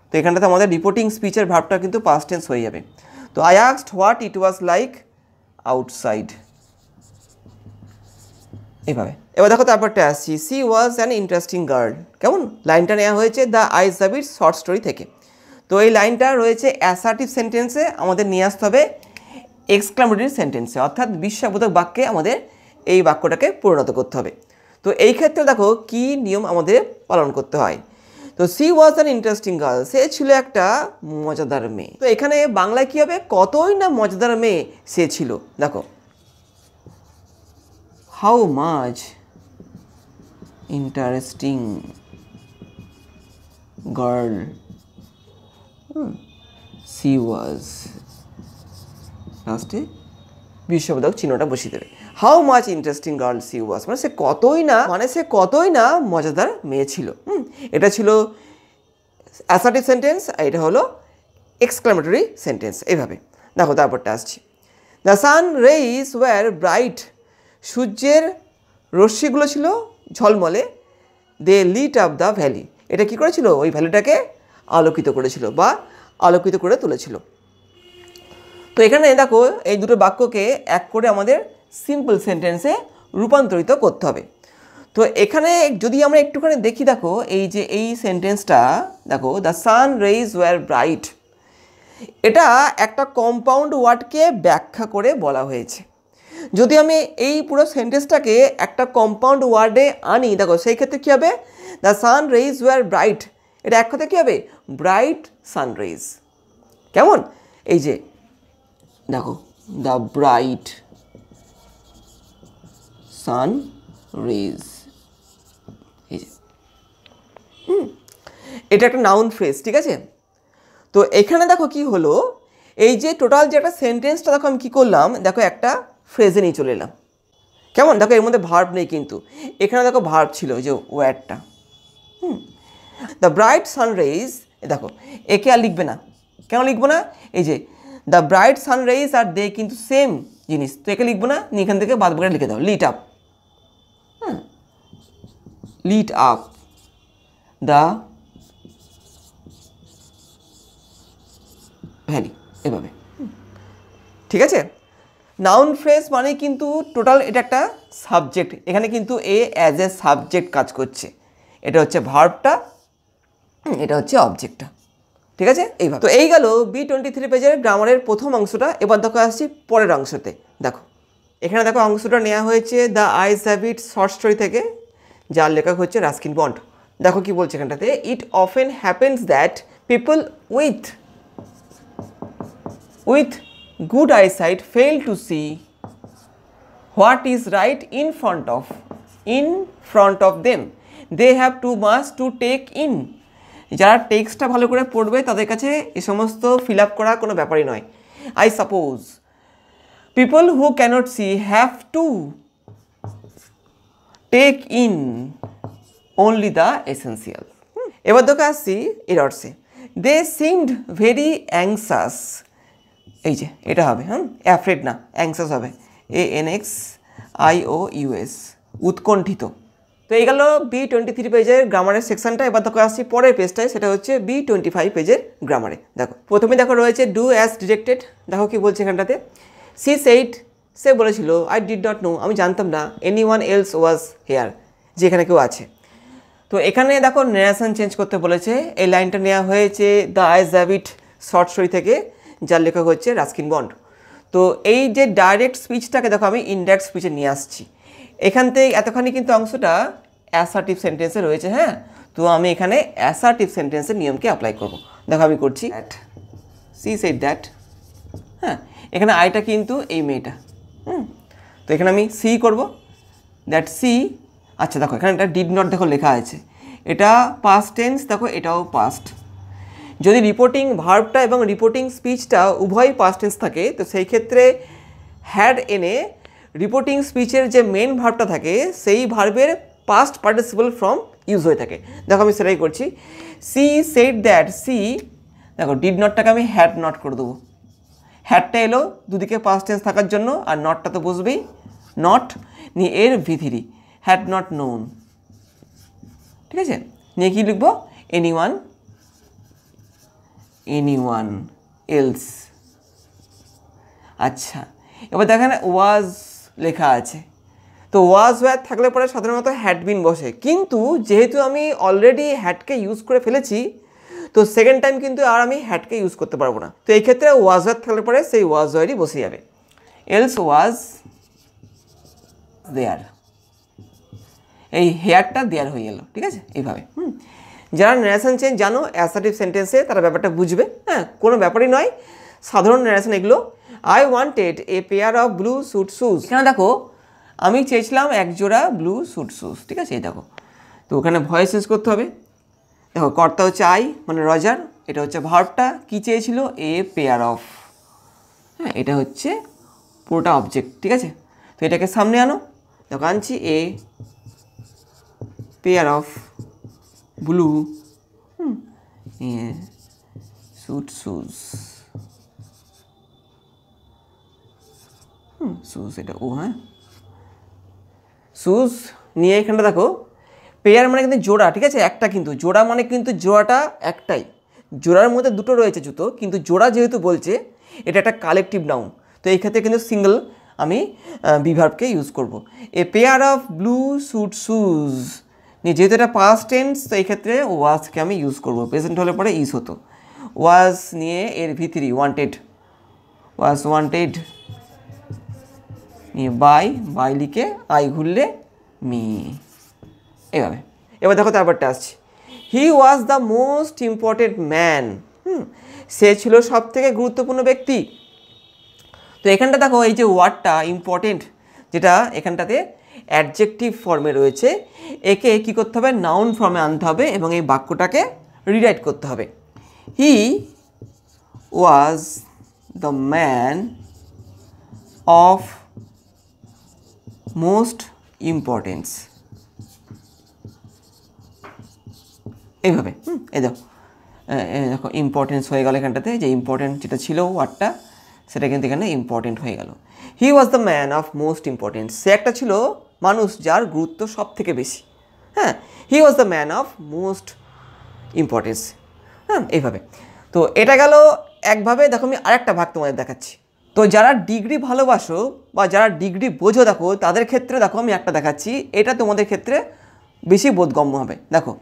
তো এখানটাতে আমাদের রিপোর্টিং স্পিচের ভার্বটা কিন্তু পাস্ট টেন্স হয়ে যাবে। তো I asked what it was like outside, এইভাবে। এবার দেখো তারপরটা আসছি, she was an interesting girl. কেমন? লাইনটা নেওয়া হয়েছে the eyes the bit short story থেকে। তো এই লাইনটা রয়েছে অ্যাসার্টিভ সেন্টেন্সে, আমাদের নিয়ে আসতে হবে এক্সক্লামেটরি সেন্টেন্সে, অর্থাৎ বিস্ময়বোধক বাক্যে আমাদের এই বাক্যটাকে পরিণত করতে হবে। তো এই ক্ষেত্রে দেখো কি নিয়ম আমাদের পালন করতে হয়। তো she was an interesting girl, সে ছিল একটা মজাদার মেয়ে। তো এখানে বাংলায় কী হবে, কতই না মজাদার মেয়ে সে ছিল। দেখো, how much interesting girl C ওয়াজ, লাস্টে বিস্ময়বোধক চিহ্নটা বসিয়ে দেবে। How much interesting girl C ওয়াজ, মানে সে কতই না মজাদার মেয়ে ছিল। এটা ছিল অ্যাসার্টিভ সেন্টেন্স, আর এটা হলো এক্সক্লামেটরি সেন্টেন্স। এইভাবে দেখো তারপরটা আসছি, the sun rays were bright, সূর্যের রশ্মিগুলো ছিল ঝলমলে, they lit up the valley, এটা কী করেছিল, ওই ভ্যালিটাকে আলোকিত করেছিল বা আলোকিত করে তুলেছিল। তো এখানে দেখো এই দুটো বাক্যকে এক করে আমাদের সিম্পল সেন্টেন্সে রূপান্তরিত করতে হবে। তো এখানে যদি আমরা একটুখানি দেখি, দেখো এই যে এই সেন্টেন্সটা দেখো, the sun rays were bright, এটা একটা কম্পাউন্ড ওয়ার্ডকে ব্যাখ্যা করে বলা হয়েছে। যদি আমি এই পুরো সেন্টেন্সটাকে একটা কম্পাউন্ড ওয়ার্ডে আনি, দেখো সেই ক্ষেত্রে কী হবে, the sun rays were bright, এটা এক কথায় কী হবে, ব্রাইট সান রেইজ। কেমন? এই যে দেখো, দ্য ব্রাইট সান রেইজ, এই যে এটা একটা নাউন ফ্রেজ, ঠিক আছে? তো এখানে দেখো কি হলো, এই যে টোটাল যে একটা সেন্টেন্সটা দেখো আমি কী করলাম, দেখো একটা ফ্রেজে নিয়ে চলে এলাম। কেমন? দেখো এর মধ্যে ভার্ব নেই, কিন্তু এখানে দেখো ভার্ব ছিল, যে ওয়ার্ডটা। দ্য ব্রাইট সানরাইজ, দেখো একে আর লিখবে না, কেন লিখবো না, এই যে দ্য ব্রাইট সানরাইজ আর দে কিন্তু সেম জিনিস, তো একে লিখবো না, এখান থেকে বাদ বাকি লিখে দাও, lit up, Litt up the valley, এভাবে। ঠিক আছে? নাউন ফ্রেজ মানে কিন্তু টোটাল এটা একটা সাবজেক্ট, এখানে কিন্তু এ অ্যাজ এ সাবজেক্ট কাজ করছে, এটা হচ্ছে ভার্বটা, এটা হচ্ছে অবজেক্টটা। ঠিক আছে? এইভাবে। তো এই গেল B23 পেজের গ্রামারের প্রথম অংশটা। এবার দেখো আসছি পরের অংশতে। দেখো এখানে দেখো অংশটা নেওয়া হয়েছে the eyes have it short story থেকে, যার লেখক হচ্ছে রাস্কিন বন্ড। দেখো কি বলছে এখানটাতে, it often happens that people with good eyesight fail to see what is right in front of them. They have too much to take in. যারা টেক্সটটা ভালো করে পড়বে তাদের কাছে এই সমস্ত ফিল আপ করা কোনো ব্যাপারই নয়। I suppose people who cannot see have to take in only the essential. এবার দেখো আসছি এরর্সে, they seemed very anxious, এই যে এটা হবে, অ্যাফ্রেড না, অ্যাংসাস হবে, ANXIOUS, উৎকণ্ঠিত। তো এই গেল B23 পেজের গ্রামারের সেকশনটা। এবার দেখো আসছি পরের পেজটায়, সেটা হচ্ছে B25 পেজের গ্রামারে। দেখো প্রথমে দেখো রয়েছে ডু অ্যাজ ডিরেক্টেড। দেখো কি বলছে এখানটাতে, সি সেইড সে বলেছিল আই ডিড নট নো, আমি জানতাম না, এনি ওয়ান এলস ওয়াজ হেয়ার, যে এখানে কেউ আছে। তো এখানে দেখো ন্যারেশন চেঞ্জ করতে বলেছে। এই লাইনটা নেওয়া হয়েছে the eyes have it short story থেকে, যার লেখক হচ্ছে রাস্কিন বন্ড। তো এই যে ডাইরেক্ট স্পিচটাকে দেখো আমি ইনডাইরেক্ট স্পিচে নিয়ে আসছি। এখান থেকে এতখানি কিন্তু অংশটা অ্যাসার্টিভ সেন্টেন্সে রয়েছে। হ্যাঁ, তো আমি এখানে অ্যাসার্টিভ সেন্টেন্সের নিয়মকে অ্যাপ্লাই করব। দেখো আমি করছি সি সেড দ্যাট। হ্যাঁ, এখানে আইটা কিন্তু এই মেয়েটা। তো এখানে আমি সি করব, দ্যাট সি। আচ্ছা দেখো এখানে এটা ডিড নট দেখো লেখা আছে, এটা পাস্ট টেন্স, দেখো এটাও পাস্ট। যদি রিপোর্টিং ভার্বটা এবং রিপোর্টিং স্পিচটা উভয় পাস্ট টেন্স থাকে, তো সেই ক্ষেত্রে হ্যাড এনে রিপোর্টিং স্পিচের যে মেন ভার্বটা থাকে সেই ভার্বের পাস্ট পার্টিসিপল ফর্ম ইউজ হয়ে থাকে। দেখো আমি সেটাই করছি, সি সেড দ্যাট। সি দেখো ডিড নটটাকে আমি হ্যাড নট করে দেবো। হ্যাডটা এলো দুদিকে পাস্ট টেন্স থাকার জন্য, আর নটটা তো বসবেই, নট নিয়ে এর ভিথিরি হ্যাড নট নোন। ঠিক আছে, নিয়ে কি লিখবো, এনি ওয়ান এলস। আচ্ছা, এবার দেখেন ওয়াজ লেখা আছে, তো ওয়াজ ওয়্যার থাকলে পরে সাধারণত হ্যাড বিন বসে, কিন্তু যেহেতু আমি অলরেডি হ্যাডকে ইউজ করে ফেলেছি, তো সেকেন্ড টাইম কিন্তু আর আমি হ্যাডকে ইউজ করতে পারবো না। তো এই ক্ষেত্রে ওয়াজ ওয়্যার থাকলে পরে সেই ওয়াজ ওয়্যারই বসে যাবে, এলস ওয়াজ দেয়ার। এই হেয়ারটা দেয়ার হয়ে গেল। ঠিক আছে, এইভাবে। যারা ন্যারেশন চেঞ্জ জানো অ্যাসার্টিভ সেন্টেন্সে, তারা ব্যাপারটা বুঝবে। হ্যাঁ, কোনো ব্যাপারই নয়, সাধারণ ন্যারেশন এগুলো। I wanted a pair of blue suede shoes. এখানে দেখো আমি চেয়েছিলাম এক জোড়া ব্লু স্যুট শুজ। ঠিক আছে, এই দেখো, তো ওখানে ভয়েস চেঞ্জ করতে হবে। দেখো কর্তা হচ্ছে আই, মানে রজার, এটা হচ্ছে ভার্বটা, কী চেয়েছিল, এ পেয়ার অফ। হ্যাঁ, এটা হচ্ছে পুরোটা অবজেক্ট। ঠিক আছে, তো এটাকে সামনে আনো। দেখো আনছি a pair of blue suede shoes. Shoes এটা ও, হ্যাঁ শুজ নিয়ে এখানটা দেখো পেয়ার মানে কিন্তু জোড়া। ঠিক আছে, একটা কিন্তু জোড়া মানে কিন্তু জোড়াটা একটাই, জোড়ার মধ্যে দুটো রয়েছে জুতো, কিন্তু জোড়া যেহেতু বলছে এটা একটা কালেকটিভ নাউন, তো এই ক্ষেত্রে কিন্তু সিঙ্গেল আমি বিভার্বকে ইউজ করব। A pair of blue suede shoes নিয়ে যেহেতু এটা পাস্ট টেন্স, তো এই ক্ষেত্রে ওয়াজকে আমি ইউজ করব। প্রেজেন্ট হলে পরে ইউজ হতো। ওয়াজ নিয়ে এর ভিতরি ওয়ান্টেড, ওয়াজ ওয়ান্টেড নিয়ে বাই লিখে আই ঘুরলে মি, এভাবে। এবার দেখো তারপরটা আসছি, he was the most important man. সে ছিল সব থেকে গুরুত্বপূর্ণ ব্যক্তি। তো এখানটা দেখো এই যে ওয়ার্ডটা ইম্পর্টেন্ট, যেটা এখানটাতে অ্যাডজেক্টিভ ফর্মে রয়েছে, একে কি করতে হবে, নাউন ফর্মে আনতে হবে এবং এই বাক্যটাকে রিরাইট করতে হবে। He was the man of most importance, এইভাবে। এই দেখো ইম্পর্টেন্স হয়ে গেল এখানটাতে, যে ইম্পর্টেন্ট যেটা ছিল ওয়ার্ডটা সেটা কিন্তু এখানে ইম্পর্টেন্ট হয়ে গেল। He was the man of most importance, সে একটা ছিল মানুষ যার গুরুত্ব সব থেকে বেশি। হ্যাঁ, he was the man of most importance. হ্যাঁ, এইভাবে। তো এটা গেল একভাবে। দেখো আমি আরেকটা ভাগ তোমাদের দেখাচ্ছি। তো যারা ডিগ্রি ভালোবাসো বা যারা ডিগ্রি বোঝো, দেখো তাদের ক্ষেত্রে দেখো আমি একটা দেখাচ্ছি, এটা তোমাদের ক্ষেত্রে বেশি বোধগম্য হবে। দেখো,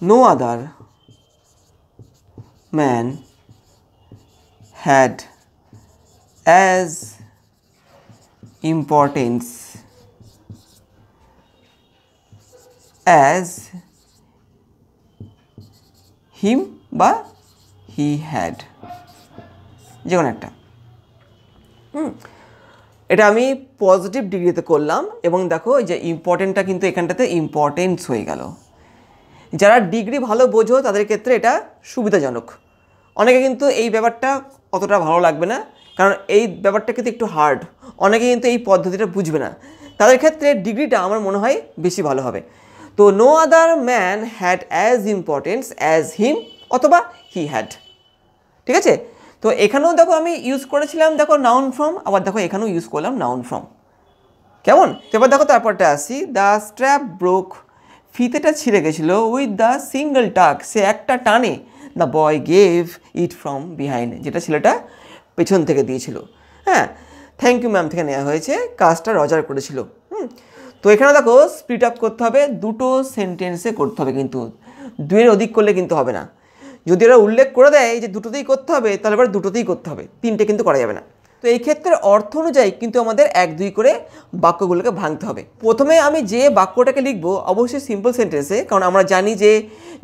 no other man had as importance as him বা he had, যে কোনো একটা। এটা আমি পজিটিভ ডিগ্রিতে করলাম এবং দেখো এই যে ইম্পর্টেন্টটা কিন্তু এখানটাতে ইম্পর্টেন্স হয়ে গেল। যারা ডিগ্রি ভালো বোঝো তাদের ক্ষেত্রে এটা সুবিধাজনক। অনেকে কিন্তু এই ব্যাপারটা অতটা ভালো লাগবে না, কারণ এই ব্যাপারটা কিন্তু একটু হার্ড, অনেকে কিন্তু এই পদ্ধতিটা বুঝবে না, তাদের ক্ষেত্রে ডিগ্রিটা আমার মনে হয় বেশি ভালো হবে। তো no other man had as importance as him অথবা হি হ্যাড। ঠিক আছে, তো এখানেও দেখো আমি ইউজ করেছিলাম দেখো নাউন ফর্ম, আবার দেখো এখানেও ইউজ করলাম নাউন ফর্ম। কেমন? এবার দেখো তারপরটা আসি, দ্য স্ট্র্যাপ ব্রোক, ফিতেটা ছিঁড়ে গেছিলো উইথ দ্য সিঙ্গল টাক, সে একটা টানে, the boy gave it from behind, যেটা ছেলেটা পেছন থেকে দিয়েছিল। হ্যাঁ, থ্যাংক ইউ ম্যাম থেকে নেওয়া হয়েছে, কাজটা রজার করেছিল। তো এখানে দেখো স্প্লিট আপ করতে হবে, দুটো সেন্টেন্সে করতে হবে, কিন্তু দুয়ের অধিক করলে কিন্তু হবে না। যদি ওরা উল্লেখ করে দেয় যে দুটোতেই করতে হবে, তাহলে এবার দুটোতেই করতে হবে, তিনটে কিন্তু করা যাবে না। তো এই ক্ষেত্রে অর্থ অনুযায়ী কিন্তু আমাদের 1-2 করে বাক্যগুলোকে ভাঙতে হবে। প্রথমে আমি যে বাক্যটাকে লিখবো অবশ্যই সিম্পল সেন্টেন্সে, কারণ আমরা জানি যে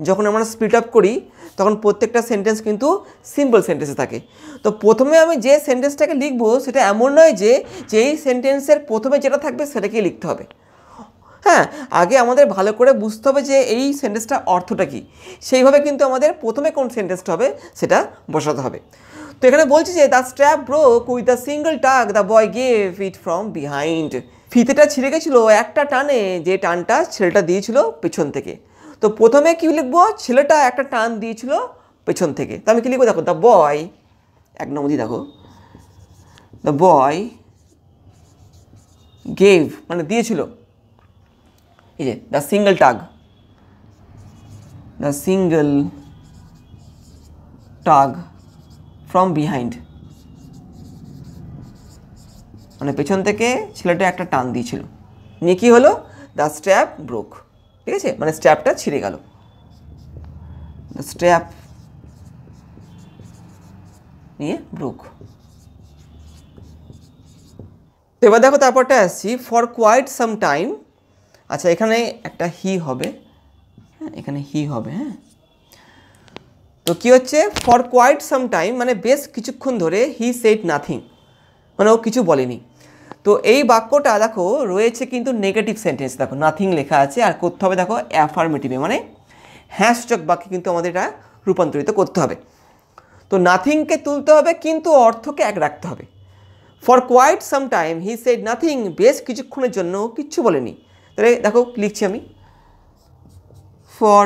যখন আমরা স্প্লিট আপ করি তখন প্রত্যেকটা সেন্টেন্স কিন্তু সিম্পল সেন্টেন্সে থাকে। তো প্রথমে আমি যে সেন্টেন্সটাকে লিখবো সেটা এমন নয় যে এই সেন্টেন্সের প্রথমে যেটা থাকবে সেটাকেই লিখতে হবে। হ্যাঁ, আগে আমাদের ভালো করে বুঝতে হবে যে এই সেন্টেন্সটার অর্থটা কী, সেইভাবে কিন্তু আমাদের প্রথমে কোন সেন্টেন্সটা হবে সেটা বসাতে হবে। তো এখানে বলছি যে the strap broke with the single tug the boy gave it from behind. ফিতেটা ছিঁড়ে গেছিলো একটা টানে, যে টানটা ছেলেটা দিয়েছিল পেছন থেকে। তো প্রথমে কী লিখবো, ছেলেটা একটা টান দিয়েছিল পেছন থেকে। তো আমি কী লিখবো, দেখো দ্য বয়, 1 নম্বর দিয়ে দেখো দ্য বয় গেভ মানে দিয়েছিল, এই যে the single tug, the single tug from behind, মানে পেছন থেকে ছেলেটা একটা টান দিয়েছিল, নিয়ে কী হলো, দ্য স্ট্র্যাপ ব্রোক। ঠিক আছে, মানে স্ট্র্যাপটা ছিঁড়ে গেল, দ্য স্ট্র্যাপ নিয়ে ব্রোক। তো এবার দেখো তারপরটা আসছি, ফর কোয়াইট সাম টাইম। আচ্ছা, এখানে একটা হি হবে, হ্যাঁ এখানে হি হবে। হ্যাঁ, তো কী হচ্ছে, ফর কোয়াইট সাম টাইম মানে বেশ কিছুক্ষণ ধরে, হি সেড নাথিং মানে ও কিছু বলেনি। তো এই বাক্যটা দেখো রয়েছে কিন্তু নেগেটিভ সেন্টেন্স, দেখো নাথিং লেখা আছে, আর করতে হবে দেখো অ্যাফার্মেটিভে, মানে হ্যাঁ সূচক বাক্যে কিন্তু আমাদের এটা রূপান্তরিত করতে হবে। তো নাথিংকে তুলতে হবে কিন্তু অর্থকে এক রাখতে হবে। For quite some time he said nothing, বেশ কিছুক্ষণের জন্য কিচ্ছু বলেনি। তাহলে দেখো লিখছি আমি, for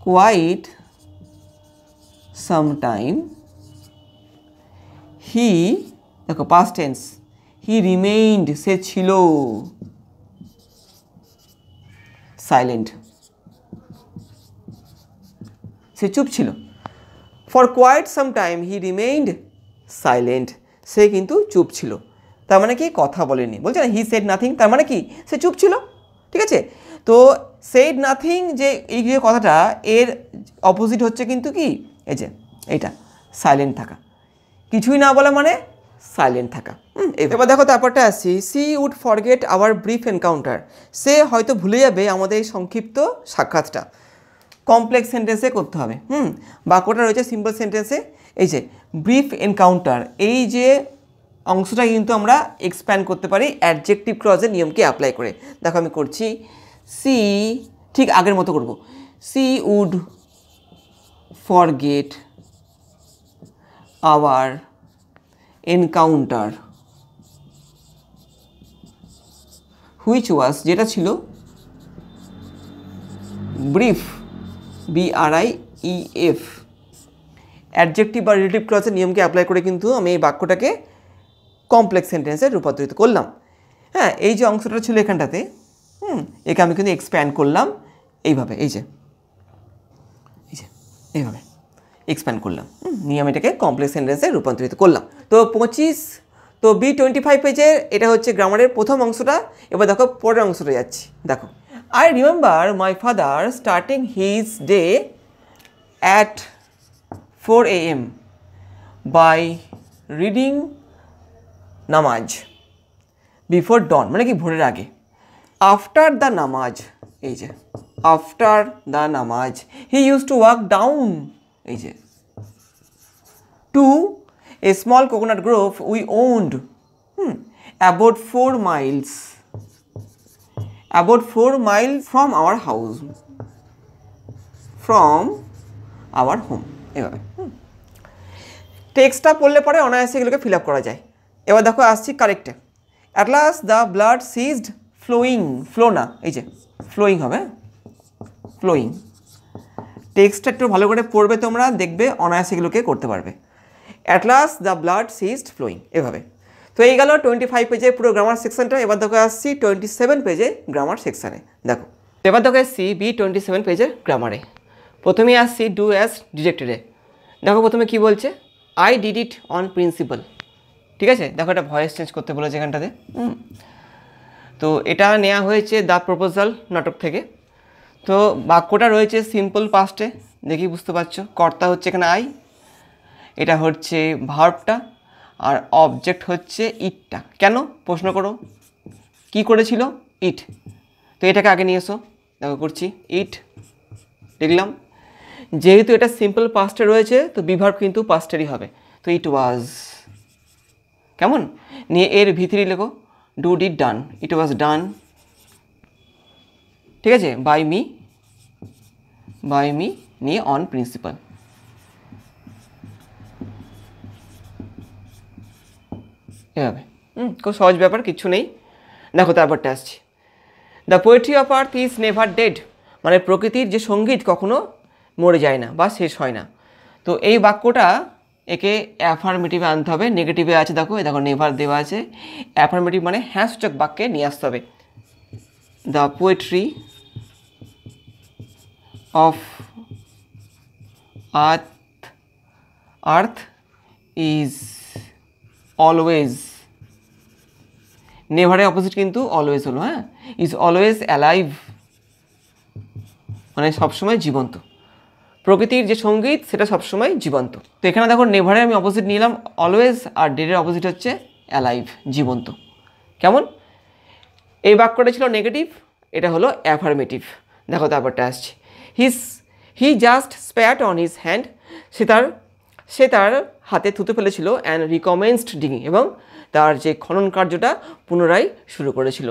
quite some time he, দেখো পাস্ট টেন্স, হি রিমেইন্ড সে ছিল সাইলেন্ট, সে চুপ ছিল। For quite some time he remained silent, সে কিন্তু চুপ ছিল, তার মানে কি কথা বলেনি। বলছে না হি সেড নাথিং, তার মানে কি সে চুপ ছিল। ঠিক আছে, তো সেড নাথিং যে এই যে কথাটা, এর অপোজিট হচ্ছে কিন্তু কি, এই যে এইটা সাইলেন্ট থাকা, কিছুই না বলা মানে সাইলেন্ট থাকা। এবার দেখো তারপরটা আসছি, she would forget our brief encounter, সে হয়তো ভুলে যাবে আমাদের এই সংক্ষিপ্ত সাক্ষাৎটা। কমপ্লেক্স সেন্টেন্সে করতে হবে। বাক্যটা রয়েছে সিম্পল সেন্টেন্সে। এই যে ব্রিফ এনকাউন্টার, এই যে অংশটা কিন্তু আমরা এক্সপ্যান্ড করতে পারি অ্যাডজেক্টিভ ক্লজের নিয়মকে অ্যাপ্লাই করে। দেখো আমি করছি, সি ঠিক আগের মতো করব, she would forget our encounter which was, যেটা ছিল ব্রিফ, BRIEF, অ্যাডজেক্টিভ বা রিলেটিভ ক্লজের নিয়মকে অ্যাপ্লাই করে কিন্তু আমি এই বাক্যটাকে কমপ্লেক্স সেন্টেন্সে রূপান্তরিত করলাম। হ্যাঁ, এই যে অংশটা ছিল এখানটাতে, একে আমি কিন্তু এক্সপ্যান্ড করলাম এইভাবে, এই যে এইভাবে এক্সপ্যান্ড করলাম, নিয়ে আমি এটাকে কমপ্লেক্স সেন্টেন্সে রূপান্তরিত করলাম। তো 25, তো B25 পেজের এটা হচ্ছে গ্রামারের প্রথম অংশটা। এবার দেখো পরের অংশটা যাচ্ছি। দেখো, I remember my father starting his day at 4 AM by reading নামাজ বিফোর ডন, মানে কি ভোরের আগে। আফটার দ্য নামাজ, এই যে after the namaz, he use to walk down, এই যে to a small coconut grove we owned about 4 miles, about 4 miles from our house, from our home, এভাবে টেক্সটটা পড়লে পরে অনায়াসে এগুলোকে ফিল আপ করা যায়। এবার দেখো আসছি কারেক্টে, at last the blood ceased flowing, flow না, এই যে ফ্লোয়িং হবে, ফ্লোয়িং। টেক্সটটা একটু ভালো করে পড়বে তোমরা, দেখবে অনায়াসে এগুলোকে করতে পারবে। At last the blood ceased flowing, এভাবে। তো এই গেল 25 পেজে পুরো গ্রামার সেকশনটা। এবার দেখো আসছি 27 পেজে গ্রামার সেকশানে। দেখো এবার দেখো আসছি B27 পেজের গ্রামারে। প্রথমেই আসছি ডু অ্যাজ ডিরেক্টেডে। দেখো প্রথমে কি বলছে, I did it on principal. ঠিক আছে, দেখো এটা ভয়েস চেঞ্জ করতে বলেছে এখানটাতে। তো এটা নেওয়া হয়েছে দ্য প্রপোজাল নাটক থেকে। তো বাক্যটা রয়েছে সিম্পল পাস্টে, দেখি বুঝতে পারছো। কর্তা হচ্ছে এখানে আই, এটা হচ্ছে ভার্বটা, আর অবজেক্ট হচ্ছে ইটটা। কেন প্রশ্ন করো, কি করেছিল? ইট। তো এটাকে আগে নিয়ে এসো, দেখো করছি ইট লিখলাম। যেহেতু এটা সিম্পল পাস্টে রয়েছে তো বিভার্ব কিন্তু পাস্টেরই হবে। তো ইট ওয়াজ, কেমন? নিয়ে এর ভিতরে লেখো ডু ডিড ডান, ইট ওয়াজ ডান, ঠিক আছে, বাই মি নিয়ে অন প্রিন্সিপাল। এভাবে খুব সহজ ব্যাপার, কিচ্ছু নেই। দেখো তারপরটা আসছি, the poetry of earth is never dead, মানে প্রকৃতির যে সঙ্গীত কখনো মরে যায় না বা শেষ হয় না। তো এই বাক্যটা একে অ্যাফার্মেটিভে আনতে হবে। নেগেটিভে আছে দেখো, দেখো নেভার দেওয়া আছে। অ্যাফার্মেটিভ মানে হ্যাঁ সূচক বাক্যে নিয়ে আসতে হবে। The poetry of earth is always, নেভারের অপোজিট কিন্তু অলওয়েজ হলো, হ্যাঁ, ইজ অলওয়েজ অ্যালাইভ, মানে সবসময় জীবন্ত। প্রকৃতির যে সঙ্গীত সেটা সবসময় জীবন্ত। তো এখানে দেখো নেভারে আমি অপোজিট নিলাম অলওয়েজ, আর ডেডের অপোজিট হচ্ছে অ্যালাইভ, জীবন্ত। কেমন? এই বাক্যটা ছিল নেগেটিভ, এটা হলো অ্যাফার্মেটিভ। দেখো তারপরটা আসছে, he just spat on his hand, সে তার হাতে থুতে ফেলেছিল, অ্যান্ড রিকমেন্সড ডিগিং, এবং তার যে খনন কার্যটা পুনরায় শুরু করেছিল।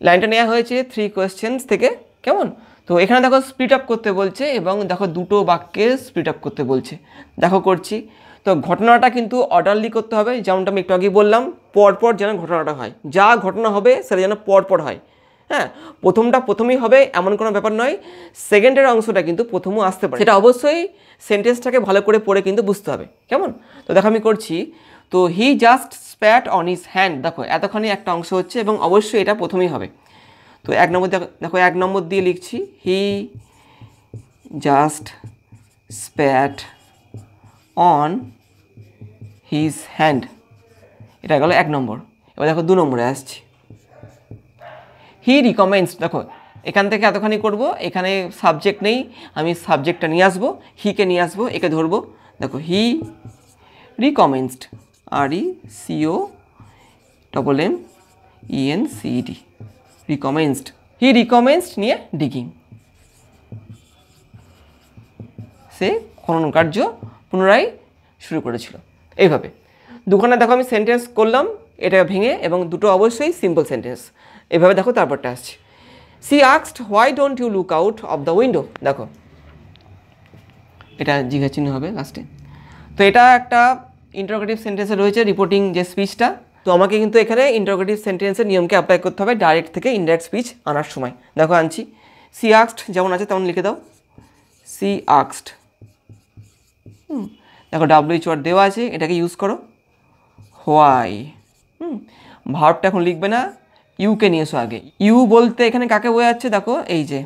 লাইনটা নেওয়া হয়েছে 3 কোয়েশ্চেন্স থেকে। কেমন? তো এখানে দেখো স্প্লিট আপ করতে বলছে, এবং দেখো দুটো বাক্যে স্প্লিট আপ করতে বলছে। দেখো করছি। তো ঘটনাটা কিন্তু অর্ডারলি করতে হবে, যেমনটা আমি একটু আগে বললাম, পরপর যেন ঘটনাটা হয়, যা ঘটনা হবে সেটা যেন পরপর হয়। হ্যাঁ, প্রথমটা প্রথমেই হবে এমন কোনো ব্যাপার নয়, সেকেন্ডের অংশটা কিন্তু প্রথমও আসতে পারে, সেটা অবশ্যই সেন্টেন্সটাকে ভালো করে পড়ে কিন্তু বুঝতে হবে। কেমন? তো দেখো আমি করছি। তো he just spat on his hand, দেখো এতখানি একটা অংশ হচ্ছে এবং অবশ্যই এটা প্রথমেই হবে। তো 1 নম্বর দেখো 1 নম্বর দিয়ে লিখছি, he just spat on his hand, এটা গেল 1 নম্বর। এবার দেখো 2 নম্বরে আসছি, হি রিকমেন্ডস, দেখো এখান থেকে এতখানি করব, এখানে সাবজেক্ট নেই, আমি সাবজেক্টটা নিয়ে আসবো, হিকে নিয়ে আসবো, একে ধরবো। দেখো হি রিকমেন্সড, RECOMMENCED, রিকমেন্সড, হি রিকমেন্সড নিয়ে ডিগিং, সে খনন কার্য পুনরায় শুরু করেছিল। এইভাবে দুখানা দেখো আমি সেন্টেন্স করলাম এটা ভেঙে, এবং দুটো অবশ্যই সিম্পল সেন্টেন্স। এভাবে দেখো তারপরটা আসছে, she asked why don't you look out of the window, দেখো এটা জিজ্ঞাসা চিহ্ন হবে লাস্টে। তো এটা একটা ইন্টারোগেটিভ সেন্টেন্সে রয়েছে রিপোর্টিং যে স্পিচটা। তো আমাকে কিন্তু এখানে ইন্টারোগেটিভ সেন্টেন্সের নিয়মকে অ্যাপ্লাই করতে হবে ডাইরেক্ট থেকে ইনডাইরেক্ট স্পিচ আনার সময়। দেখো আনছি, সি আস্কড যেমন আছে তেমন লিখে দাও, সি আস্কড। দেখো WH ওয়ার্ড দেওয়া আছে, এটাকে ইউজ করো। হোয়াই, ভার্বটা এখন লিখবে না, ইউকে নিয়ে এসো আগে। ইউ বলতে এখানে কাকে বোঝাচ্ছে? দেখো এই যে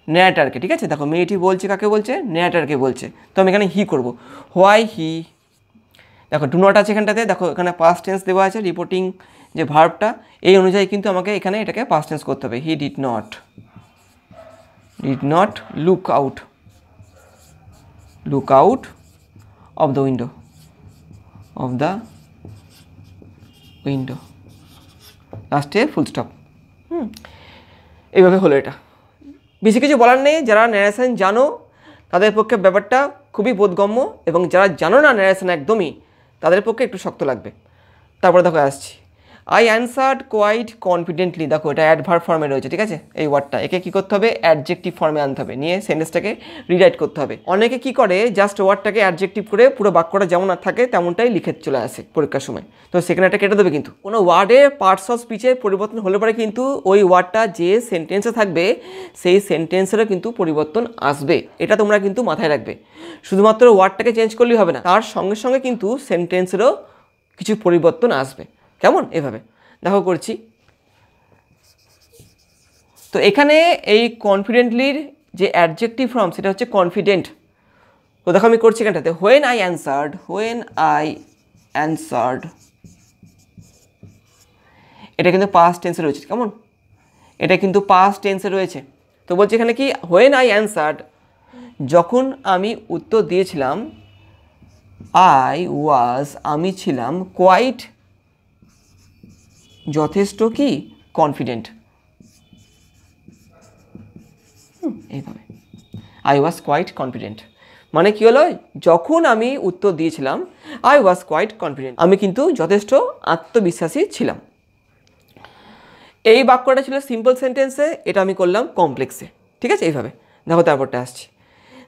ন্যারেটারকে, ঠিক আছে। দেখো মেয়েটি বলছে কাকে বলছে? ন্যারেটারকে বলছে। তো আমি এখানে হি করব, হোয়াই হি। দেখো ডু নট আছে এখানটাতে, দেখো এখানে পাস্ট টেন্স দেওয়া আছে, রিপোর্টিং যে ভার্বটা এই অনুযায়ী কিন্তু আমাকে এখানে এটাকে পাস্ট টেন্স করতে হবে। He did not look out of the window, লাস্টে ফুল স্টপ। এইভাবে হলো। এটা বেশি কিছু বলার নেই, যারা ন্যারেশন জানো তাদের পক্ষে ব্যাপারটা খুবই বোধগম্য, এবং যারা জানো না ন্যারেশন একদমই, তাদের পক্ষে একটু শক্ত লাগবে। তারপরে দেখো আসছি, আই অ্যান্সার্ড কোয়াইট কনফিডেন্টলি, দেখো এটা অ্যাডভার্ব ফর্মে রয়েছে, ঠিক আছে। এই ওয়ার্ডটা একে কী করতে হবে? অ্যাডজেক্টিভ ফর্মে আনতে হবে, নিয়ে সেন্টেন্সটাকে রিরাইট করতে হবে। অনেকে কি করে, জাস্ট ওয়ার্ডটাকে অ্যাডজেক্টিভ করে পুরো বাক্যটা যেমন থাকে তেমনটাই লিখে চলে আসে পরীক্ষার সময়। তো সেখানে একটা কেটে দেবে। কিন্তু কোনো ওয়ার্ডের পার্টস অফ স্পিচের পরিবর্তন হলে পরে কিন্তু ওই ওয়ার্ডটা যে সেন্টেন্সে থাকবে সেই সেন্টেন্সেরও কিন্তু পরিবর্তন আসবে, এটা তোমরা কিন্তু মাথায় রাখবে। শুধুমাত্র ওয়ার্ডটাকে চেঞ্জ করলেই হবে না, তার সঙ্গে সঙ্গে কিন্তু সেন্টেন্সেরও কিছু পরিবর্তন আসবে। কেমন? এভাবে দেখো করছি। তো এখানে এই কনফিডেন্টলির যে অ্যাডজেক্টিভ ফর্ম সেটা হচ্ছে কনফিডেন্ট। তো দেখো আমি করছি এখানটাতে হোয়েন আই অ্যান্সার্ড, এটা কিন্তু পাস্ট টেন্সে রয়েছে, কেমন, এটা কিন্তু পাস্ট টেন্সে রয়েছে। তো বলছি এখানে কি হোয়েন আই অ্যান্সার্ড, যখন আমি উত্তর দিয়েছিলাম, আমি ছিলাম কোয়াইট, যথেষ্ট কি কনফিডেন্ট, এইভাবে আই ওয়াজ কোয়াইট কনফিডেন্ট, মানে কি হলো, যখন আমি উত্তর দিয়েছিলাম আই ওয়াজ কোয়াইট কনফিডেন্ট, আমি কিন্তু যথেষ্ট আত্মবিশ্বাসী ছিলাম। এই বাক্যটা ছিল সিম্পল সেন্টেন্সে, এটা আমি করলাম কমপ্লেক্সে, ঠিক আছে। এইভাবে দেখো তারপরটা আসছি,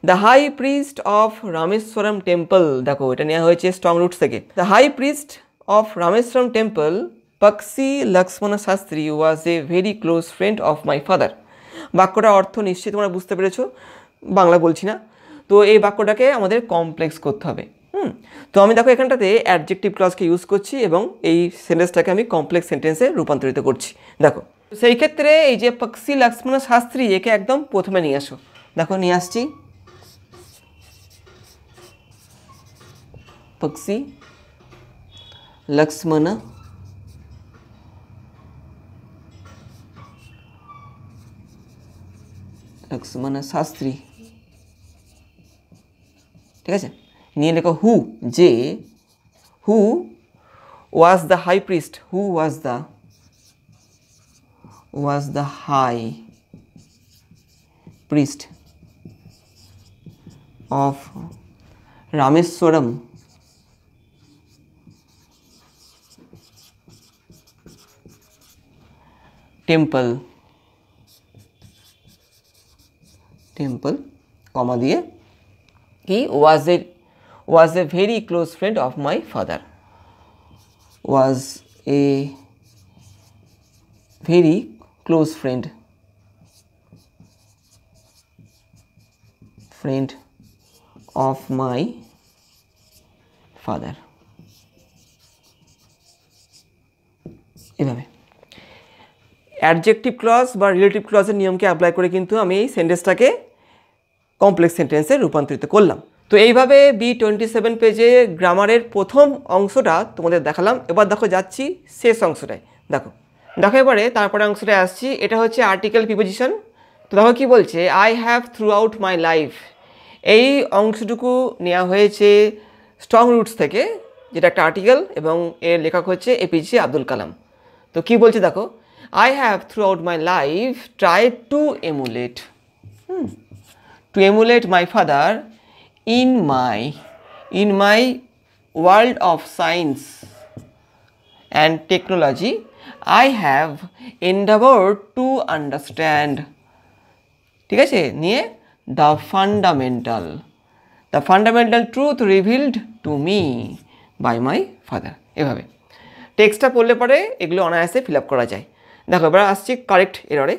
the high priest of Rameswaram temple, দেখো এটা নেওয়া হয়েছে স্ট্রং রুটস থেকে। The high priest of Rameswaram temple Pakshi Lakshmana Sastry was a very close friend of my father. বাক্যটার অর্থ নিশ্চয়ই তোমরা বুঝতে পেরেছো, বাংলা বলছি না। তো এই বাক্যটাকে আমাদের কমপ্লেক্স করতে হবে। তো আমি দেখো এখানটাতে অ্যাডজেক্টিভ ক্লজকে ইউজ করছি এবং এই সেন্টেন্সটাকে আমি কমপ্লেক্স সেন্টেন্সে রূপান্তরিত করছি। দেখো সেই ক্ষেত্রে এই যে পক্সি লক্ষ্মণ শাস্ত্রী, একে একদম প্রথমে নিয়ে আসো। দেখো নিয়ে আসছি, পক্সি লক্ষ্মণ শাস্ত্রী, ঠিক আছে। নিয়ে লেখো হু, যে who was the high priest, who was the high priest of Rameswaram temple, comma দিয়ে কি was a very close friend of my father, was a very close friend of my father, এভাবে অ্যাডজেক্টিভ ক্লজ বা relative ক্লজের নিয়মকে apply করে কিন্তু আমি এই সেন্টেন্সটাকে কমপ্লেক্স সেন্টেন্সে রূপান্তরিত করলাম। তো এইভাবে B27 পেজে গ্রামারের প্রথম অংশটা তোমাদের দেখালাম। এবার দেখো যাচ্ছি শেষ অংশটায়। দেখো এবারে তারপরে অংশটায় আসছি, এটা হচ্ছে আর্টিকেল প্রিপোজিশন। তো দেখো কি বলছে, I have through out my life, এই অংশটুকু নেওয়া হয়েছে স্ট্রং রুটস থেকে, যেটা একটা আর্টিকেল এবং এর লেখক হচ্ছে APJ আব্দুল কালাম। তো কি বলছে দেখো, I have throughout my life tried to emulate my father in my world of science and technology. I have endeavored to understand, ঠিক আছে, নিয়ে the fundamental truth revealed to me by my father। এভাবে টেক্সটটা পড়লে পরে এগুলো অনায়াসে fill up করা যায়। দেখো এবার আসছি কারেক্ট এররে।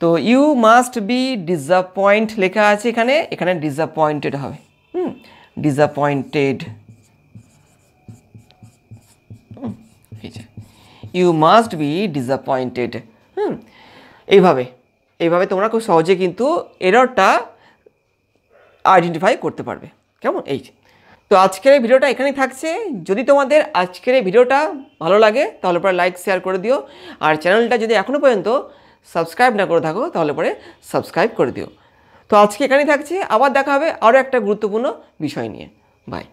তো ইউ মাস্ট বি ডিসঅ্যাপয়েন্ট লেখা আছে এখানে ডিসঅ্যাপয়েন্টেড হবে, disappointed, you must be disappointed. এইভাবে তোমরা খুব সহজে কিন্তু এররটা আইডেন্টিফাই করতে পারবে, কেমন। এই তো আজকের এই ভিডিওটা এখানেই থাকছে। যদি তোমাদের আজকের এই ভিডিওটা ভালো লাগে তাহলে পরে লাইক শেয়ার করে দিও, আর চ্যানেলটা যদি এখনও পর্যন্ত সাবস্ক্রাইব না করে থাকো তাহলে পরে সাবস্ক্রাইব করে দিও। তো আজকে এখানেই থাকছে, আবার দেখা হবে আরও একটা গুরুত্বপূর্ণ বিষয় নিয়ে। বাই।